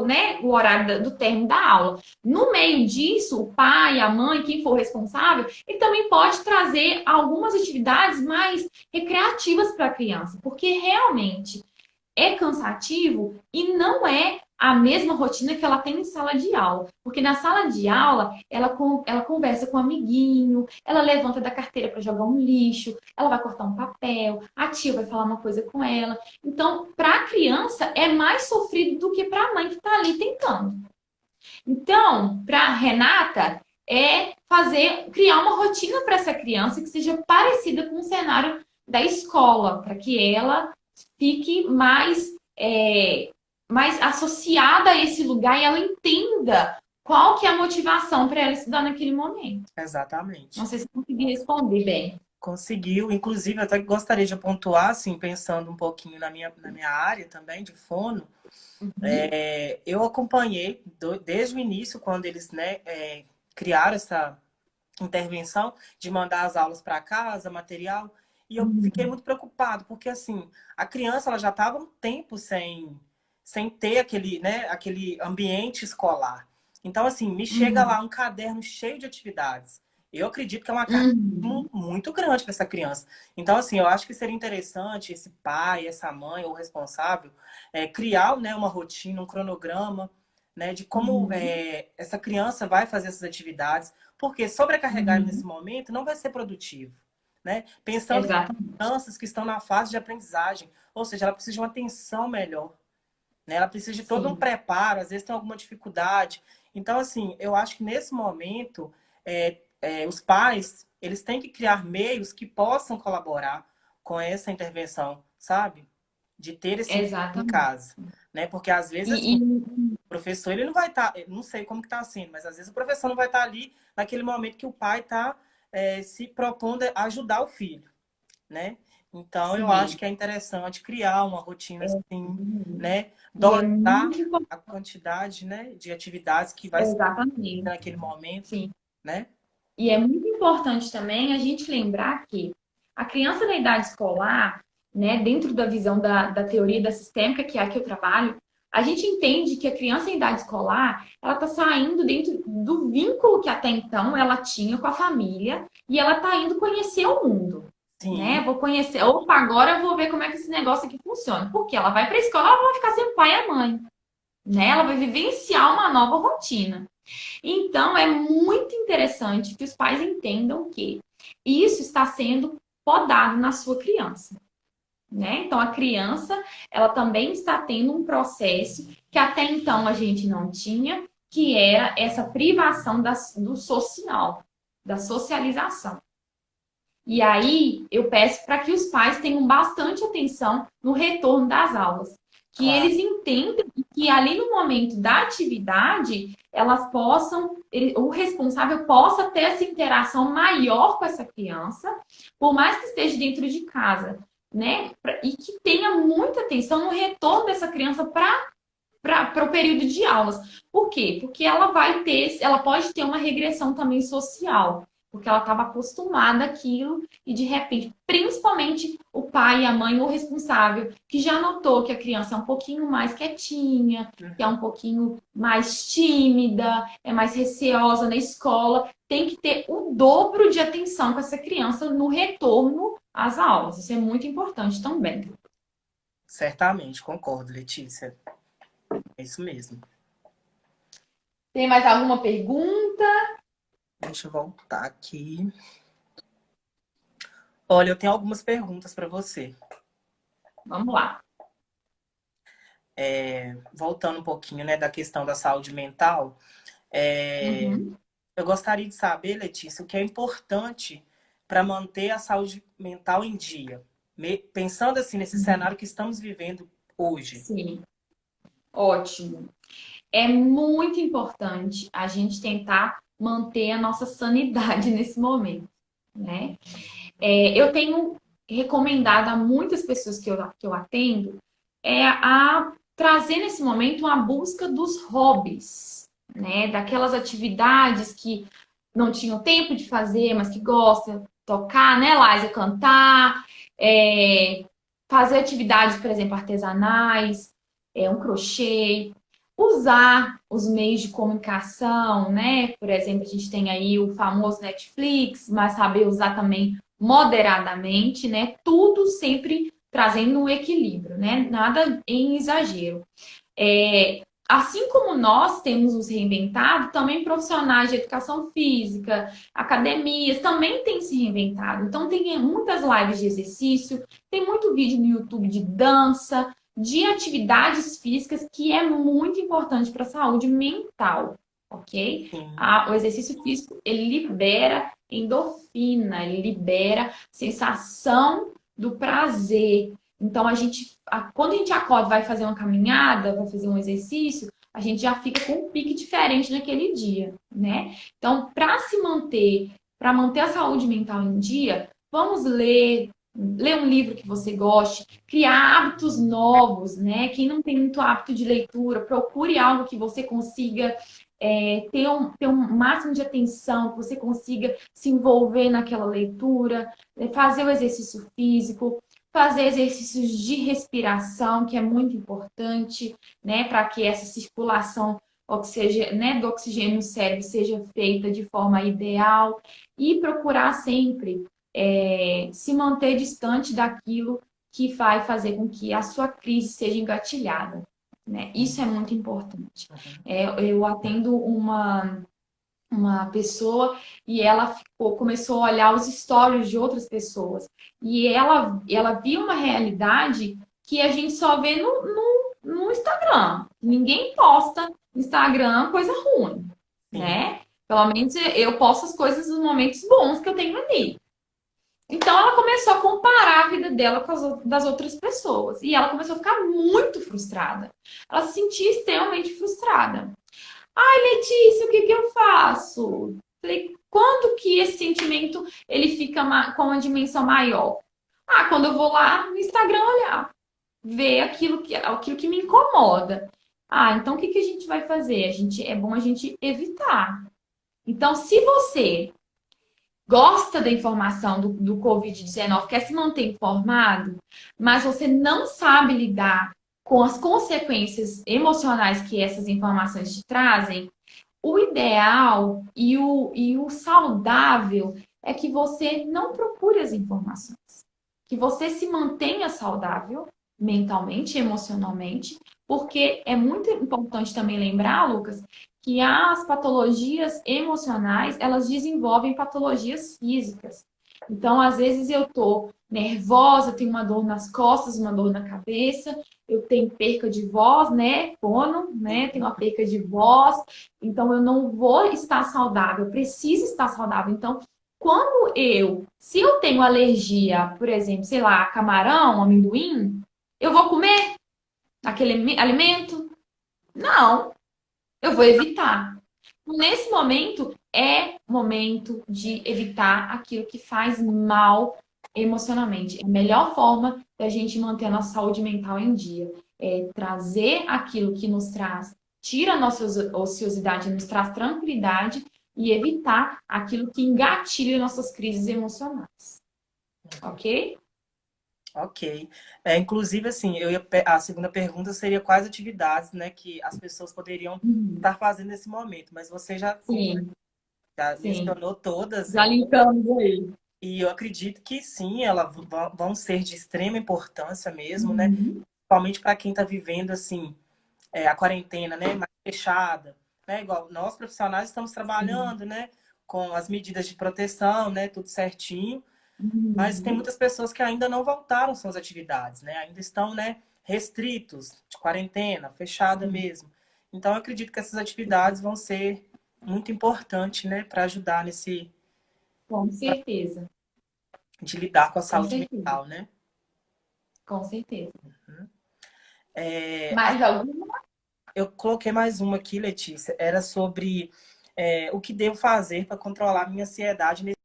né, o horário do término da aula. No meio disso, o pai, a mãe, quem for responsável, ele também pode trazer algumas atividades mais recreativas para a criança, porque realmente é cansativo e não é a mesma rotina que ela tem em sala de aula. Porque na sala de aula, ela conversa com o amiguinho, ela levanta da carteira para jogar um lixo, ela vai cortar um papel, a tia vai falar uma coisa com ela. Então, para a criança, é mais sofrido do que para a mãe que está ali tentando. Então, para Renata, é criar uma rotina para essa criança que seja parecida com o cenário da escola, para que ela fique mais associada a esse lugar e ela entenda qual que é a motivação para ela estudar naquele momento. Não Exatamente. sei se eu consegui responder bem. Conseguiu. Inclusive, eu até gostaria de pontuar, assim, pensando um pouquinho na minha área também, de fono. Eu acompanhei desde o início, quando eles, né, criaram essa intervenção de mandar as aulas para casa, material, e eu fiquei muito preocupado, porque assim, a criança ela já estava um tempo sem ter aquele, né, aquele ambiente escolar. Então, assim, me chega Uhum. lá um caderno cheio de atividades. Eu acredito que é uma carga Uhum. muito grande para essa criança. Então, assim, eu acho que seria interessante esse pai, essa mãe ou responsável criar, né, uma rotina, um cronograma, né, de como Uhum. essa criança vai fazer essas atividades, porque sobrecarregar nesse Uhum. momento não vai ser produtivo, né? Pensando em Exatamente. crianças que estão na fase de aprendizagem, ou seja, ela precisa de uma atenção melhor, né? Ela precisa de todo um Sim, preparo, às vezes tem alguma dificuldade. Então, assim, eu acho que nesse momento os pais eles têm que criar meios que possam colaborar com essa intervenção, sabe? De ter esse momento em exatamente. casa, né? Porque às vezes E, assim, e- o professor ele não vai estar, não sei como que está sendo, mas às vezes o professor não vai estar ali naquele momento que o pai está se propondo a ajudar o filho, né? Então eu acho sim, que é interessante criar uma rotina assim, né? e é Dosar muito importante. a quantidade, né, de atividades que vai ser Exatamente. naquele momento, Sim. né? E é muito importante também a gente lembrar que a criança na idade escolar, né, dentro da visão da teoria da sistêmica, que é a que eu trabalho, a gente entende que a criança em idade escolar, ela está saindo dentro do vínculo que até então ela tinha com a família e ela está indo conhecer o mundo, né? Sim, Vou conhecer, opa, agora eu vou ver como é que esse negócio aqui funciona. Porque ela vai para a escola, ela vai ficar sem o pai e a mãe, né? Ela vai vivenciar uma nova rotina. Então, é muito interessante que os pais entendam que isso está sendo podado na sua criança, né? Então, a criança, ela também está tendo um processo que até então a gente não tinha, que era essa privação do social, da socialização. E aí, eu peço para que os pais tenham bastante atenção no retorno das aulas. que Claro. eles entendam que ali no momento da atividade, elas possam, o responsável possa ter essa interação maior com essa criança, por mais que esteja dentro de casa, né? E que tenha muita atenção no retorno dessa criança para o período de aulas. Por quê? Porque ela pode ter uma regressão também social, porque ela estava acostumada àquilo e de repente, principalmente o pai, a mãe ou o responsável, que já notou que a criança é um pouquinho mais quietinha, que é um pouquinho mais tímida, é mais receosa na escola, tem que ter o dobro de atenção com essa criança no retorno às aulas. Isso é muito importante também. Certamente, concordo, Letícia. É isso mesmo. Tem mais alguma pergunta? Deixa eu voltar aqui. Olha, eu tenho algumas perguntas para você. Vamos lá. Voltando um pouquinho, né, da questão da saúde mental, Uhum. eu gostaria de saber, Letícia, o que é importante para manter a saúde mental em dia. Pensando assim nesse cenário que estamos vivendo hoje. Sim, ótimo. É muito importante a gente tentar manter a nossa sanidade nesse momento, né? Eu tenho recomendado a muitas pessoas que eu atendo a trazer nesse momento uma busca dos hobbies, né? Daquelas atividades que não tinham tempo de fazer, mas que gostam, tocar, né, Laísa? Cantar, é, fazer atividades, por exemplo, artesanais, um crochê, usar os meios de comunicação, né? Por exemplo, a gente tem aí o famoso Netflix, mas saber usar também moderadamente, né? Tudo sempre trazendo um equilíbrio, né? Nada em exagero. Assim como nós temos nos reinventado, também profissionais de educação física, academias também têm se reinventado. Então, tem muitas lives de exercício, tem muito vídeo no YouTube de dança, de atividades físicas, que é muito importante para a saúde mental, ok? Sim. O exercício físico, ele libera endorfina, ele libera sensação do prazer. Então, quando a gente acorda, vai fazer uma caminhada, vai fazer um exercício, a gente já fica com um pique diferente naquele dia, né? Então, para manter a saúde mental em dia, vamos ler um livro que você goste, criar hábitos novos, né? Quem não tem muito hábito de leitura, procure algo que você consiga ter um máximo de atenção, que você consiga se envolver naquela leitura, fazer o exercício físico, fazer exercícios de respiração, que é muito importante, né, para que essa circulação do oxigênio no cérebro seja feita de forma ideal e procurar sempre se manter distante daquilo que vai fazer com que a sua crise seja engatilhada, né? Isso é muito importante. Eu atendo uma pessoa e ela começou a olhar os stories de outras pessoas. E ela viu uma realidade que a gente só vê no Instagram. Ninguém posta no Instagram coisa ruim, Sim. né? Pelo menos eu posto as coisas nos momentos bons que eu tenho ali. Então ela começou a comparar a vida dela com das outras pessoas. E ela começou a ficar muito frustrada. Ela se sentia extremamente frustrada. Letícia, o que que eu faço? Falei, quando que esse sentimento ele fica com uma dimensão maior? Quando eu vou lá no Instagram olhar, ver aquilo que me incomoda. Então o que que a gente vai fazer? É bom a gente evitar. Então, se você gosta da informação do Covid-19, quer se manter informado, mas você não sabe lidar com as consequências emocionais que essas informações te trazem, o ideal e o saudável é que você não procure as informações. Que você se mantenha saudável mentalmente, emocionalmente, porque é muito importante também lembrar, Lucas, que as patologias emocionais, elas desenvolvem patologias físicas. Então, às vezes eu tô nervosa, tenho uma dor nas costas, uma dor na cabeça, eu tenho perca de voz, né? Fono, né? Tenho uma perca de voz, então eu não vou estar saudável, eu preciso estar saudável. Então, se eu tenho alergia, por exemplo, sei lá, camarão, amendoim, eu vou comer? aquele alimento? Não, eu vou evitar. Nesse momento, é momento de evitar aquilo que faz mal emocionalmente. A melhor forma da gente manter a nossa saúde mental em dia é trazer aquilo que nos traz, tira a nossa ociosidade, nos traz tranquilidade e evitar aquilo que engatilha nossas crises emocionais. Ok? Ok. Inclusive, assim, a segunda pergunta seria quais atividades, né, que as pessoas poderiam Uhum. estar fazendo nesse momento, mas você Sim, já sim. mencionou todas, Já linkamos aí. e eu acredito que sim, elas vão ser de extrema importância mesmo, né, Uhum. principalmente para quem está vivendo, assim, a quarentena, né, mais fechada, né, igual nós profissionais estamos Sim. trabalhando, né, com as medidas de proteção, né, tudo certinho. Mas tem Uhum. muitas pessoas que ainda não voltaram suas atividades, né? Ainda estão, né, restritos, de quarentena, fechada Sim, mesmo. Então, eu acredito que essas atividades vão ser muito importantes, né, para ajudar com certeza. de lidar com a Com saúde certeza. mental, né? Com certeza. É, Mais alguma? eu coloquei mais uma aqui, Letícia, era sobre o que devo fazer para controlar a minha ansiedade nesse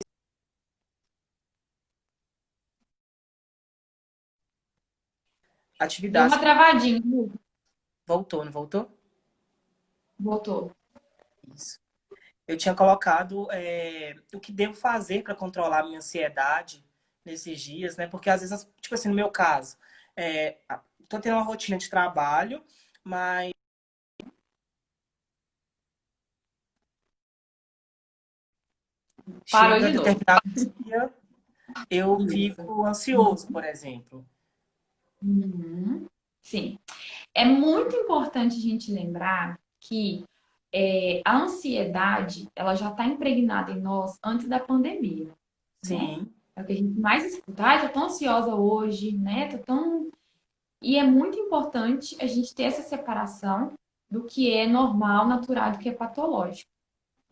Deu atividades. uma travadinha, Lu. Voltou, não voltou? Voltou. Isso. Eu tinha colocado o que devo fazer para controlar a minha ansiedade nesses dias, né? Porque às vezes, tipo assim, no meu caso, tô tendo uma rotina de trabalho, mas Parou chega de novo. determinado dia, eu Isso. fico ansioso, por exemplo. Uhum. Sim. É muito importante a gente lembrar que a ansiedade, ela já está impregnada em nós antes da pandemia, né? Sim, É o que a gente mais escuta. Ai, tô tão ansiosa hoje, né? Tô tão... E é muito importante a gente ter essa separação do que é normal, natural, do que é patológico.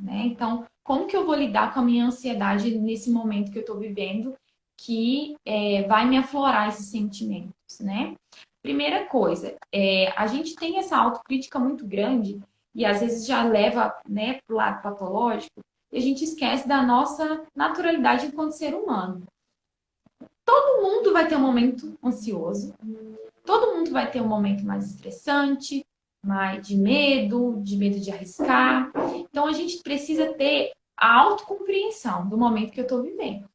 Né? Então, como que eu vou lidar com a minha ansiedade nesse momento que eu estou vivendo, que vai me aflorar esses sentimentos, né? Primeira coisa, a gente tem essa autocrítica muito grande e às vezes já leva, né, para o lado patológico e a gente esquece da nossa naturalidade enquanto ser humano. Todo mundo vai ter um momento ansioso, todo mundo vai ter um momento mais estressante, mais de medo de arriscar. Então a gente precisa ter a autocompreensão do momento que eu estou vivendo,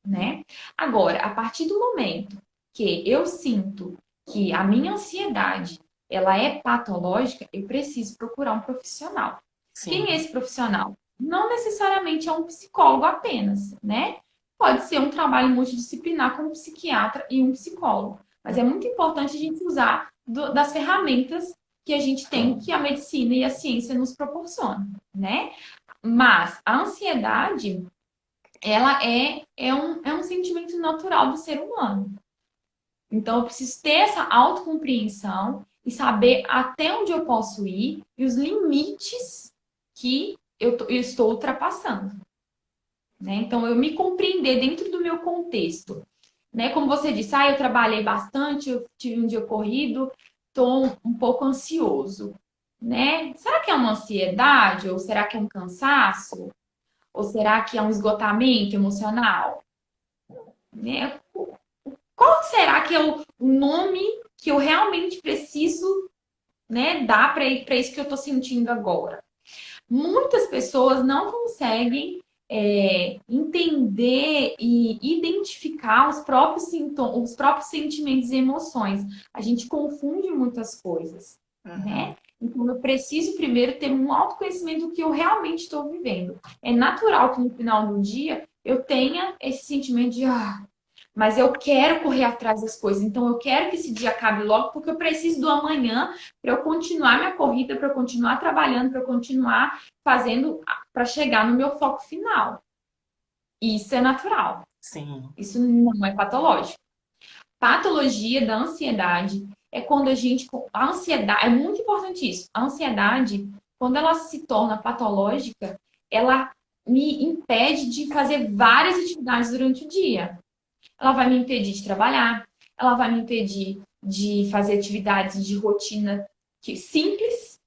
né? Agora, a partir do momento que eu sinto que a minha ansiedade ela é patológica, eu preciso procurar um profissional. Quem é sim. esse profissional? Não necessariamente é um psicólogo apenas, né? Pode ser um trabalho multidisciplinar com um psiquiatra e um psicólogo. Mas é muito importante a gente usar das ferramentas que a gente tem, que a medicina e a ciência nos proporcionam, né? Mas a ansiedade, ela é um sentimento natural do ser humano. Então, eu preciso ter essa autocompreensão e saber até onde eu posso ir e os limites que eu estou ultrapassando. Né? Então, eu me compreender dentro do meu contexto. Né? Como você disse, eu trabalhei bastante, eu tive um dia corrido, estou um pouco ansioso. Né? Será que é uma ansiedade? Ou será que é um cansaço? Ou será que é um esgotamento emocional? Né? Qual será que é o nome que eu realmente preciso, né, dar para isso que eu estou sentindo agora? Muitas pessoas não conseguem entender e identificar os próprios sintomas, os próprios sentimentos e emoções. A gente confunde muitas coisas, Uhum. né? Então, eu preciso primeiro ter um autoconhecimento do que eu realmente estou vivendo. É natural que no final do dia eu tenha esse sentimento de mas eu quero correr atrás das coisas. Então, eu quero que esse dia acabe logo, porque eu preciso do amanhã para eu continuar minha corrida, para eu continuar trabalhando, para eu continuar fazendo, para chegar no meu foco final. Isso é natural. Sim. Isso não é patológico. Patologia da ansiedade é quando a gente. A ansiedade, é muito importante isso. A ansiedade, quando ela se torna patológica, ela me impede de fazer várias atividades durante o dia. Ela vai me impedir de trabalhar, ela vai me impedir de fazer atividades de rotina simples,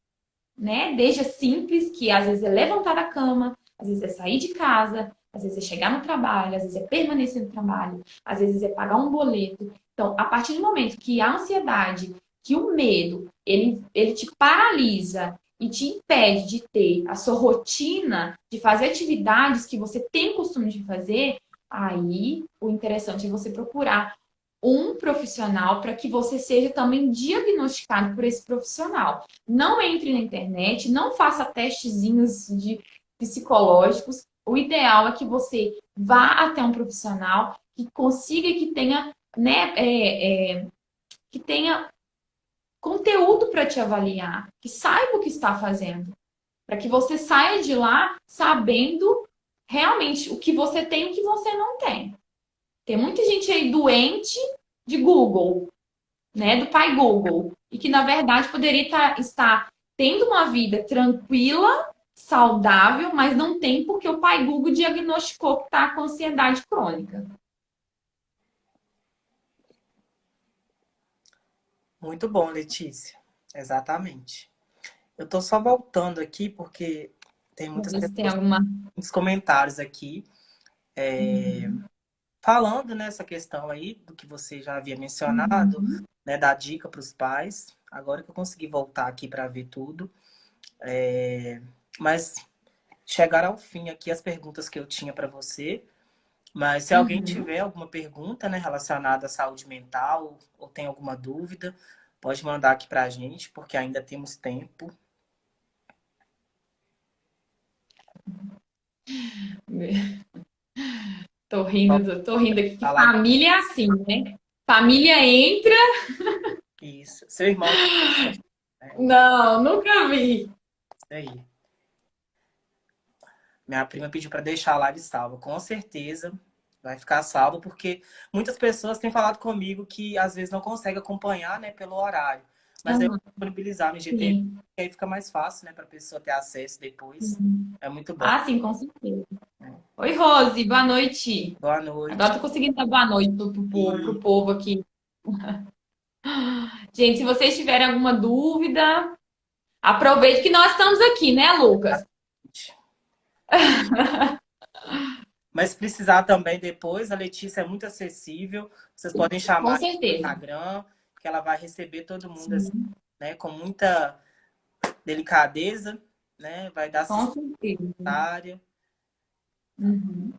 né? Desde simples, que às vezes é levantar da cama, às vezes é sair de casa, às vezes é chegar no trabalho, às vezes é permanecer no trabalho, às vezes é pagar um boleto. Então, a partir do momento que a ansiedade, que o medo, ele te paralisa e te impede de ter a sua rotina, de fazer atividades que você tem costume de fazer, aí o interessante é você procurar um profissional para que você seja também diagnosticado por esse profissional. Não entre na internet, não faça testezinhos de psicológicos. O ideal é que você vá até um profissional que consiga que tenha, né, que tenha conteúdo para te avaliar, que saiba o que está fazendo, para que você saia de lá sabendo realmente o que você tem e o que você não tem. Tem muita gente aí doente de Google, né? Do pai Google. E que, na verdade, poderia estar tendo uma vida tranquila, saudável, mas não tem porque o pai Google diagnosticou que está com ansiedade crônica. Muito bom, Letícia. Exatamente. Eu tô só voltando aqui porque tem Vamos muitas ver se tem pessoas alguma. nos comentários aqui falando nessa questão aí do que você já havia mencionado, Uhum. né, da dica para os pais. Agora que eu consegui voltar aqui para ver tudo, mas chegaram ao fim aqui as perguntas que eu tinha para você. Mas se alguém Uhum. tiver alguma pergunta, né, relacionada à saúde mental ou tem alguma dúvida, pode mandar aqui para a gente, porque ainda temos tempo. Tô rindo aqui que Falar família é assim, né? Família entra. isso. Seu irmão, né, Não, nunca vi. isso aí. Minha prima pediu para deixar a live salva. Com certeza vai ficar salvo, porque muitas pessoas têm falado comigo que às vezes não conseguem acompanhar, né, pelo horário. Mas aí eu vou Uhum. disponibilizar no IGTV, Sim. que aí fica mais fácil, né, para a pessoa ter acesso depois. Uhum. É muito bom. Ah, sim, com certeza. Oi, Rose, boa noite. Boa Agora noite. tô conseguindo dar boa noite pro E povo aqui. Gente, se vocês tiverem alguma dúvida, aproveite que nós estamos aqui, né, Lucas? mas se precisar também depois, a Letícia é muito acessível. Vocês podem Com chamar no certeza. Instagram, que ela vai receber todo mundo assim, Sim, né, com muita delicadeza, né? Vai dar com assistência certeza. área. Uhum.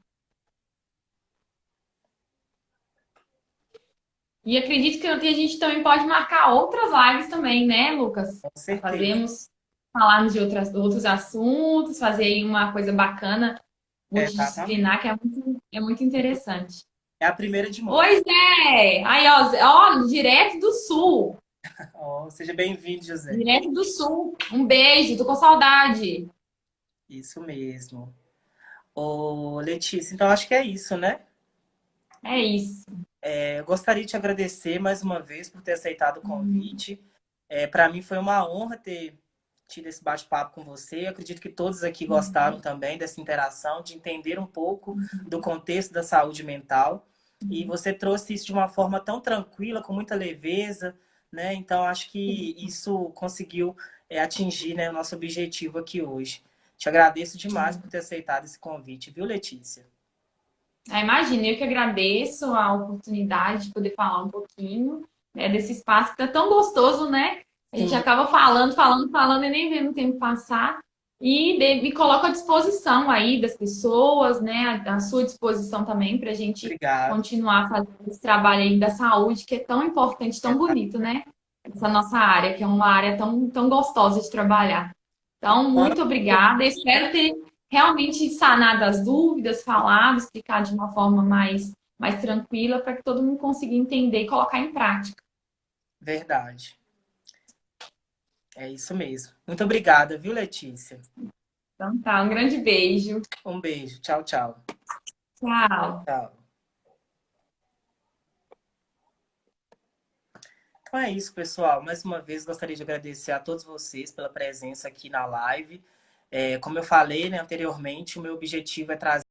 E acredito que a gente também pode marcar outras lives também, né, Lucas? Com Para certeza. fazermos, falarmos de outros assuntos, fazer aí uma coisa bacana, Exatamente. multidisciplinar, que é muito interessante. É a primeira de muitas. Oi, Zé! Aí, ó, direto do sul. Oh, seja bem-vindo, José. Direto do sul. Um beijo, tô com saudade. Isso mesmo. Ô, Letícia, então acho que é isso, né? É isso. Eu gostaria de te agradecer mais uma vez por ter aceitado o convite. Para mim foi uma honra ter tido esse bate-papo com você. Eu acredito que todos aqui gostaram também dessa interação, de entender um pouco do contexto da saúde mental. E você trouxe isso de uma forma tão tranquila, com muita leveza, né? Então, acho que isso conseguiu atingir, né, o nosso objetivo aqui hoje. Te agradeço demais por ter aceitado esse convite, viu, Letícia? Ah, imagina, eu que agradeço a oportunidade de poder falar um pouquinho, né, desse espaço que tá tão gostoso, né? A gente Sim, acaba falando, falando, falando e nem vendo o tempo passar. E me coloco à disposição aí das pessoas, né? À sua disposição também para a gente obrigado. continuar fazendo esse trabalho aí da saúde, que é tão importante, tão bonito, né? Essa nossa área, que é uma área tão gostosa de trabalhar. Então, muito obrigada. Espero ter realmente sanado as dúvidas, falado, explicado de uma forma mais tranquila para que todo mundo consiga entender e colocar em prática. Verdade. É isso mesmo. Muito obrigada, viu, Letícia? Então tá, um grande beijo. Um beijo. Tchau, tchau. Tchau. Tchau. Então é isso, pessoal. Mais uma vez, gostaria de agradecer a todos vocês pela presença aqui na live. Como eu falei, né, anteriormente, o meu objetivo é trazer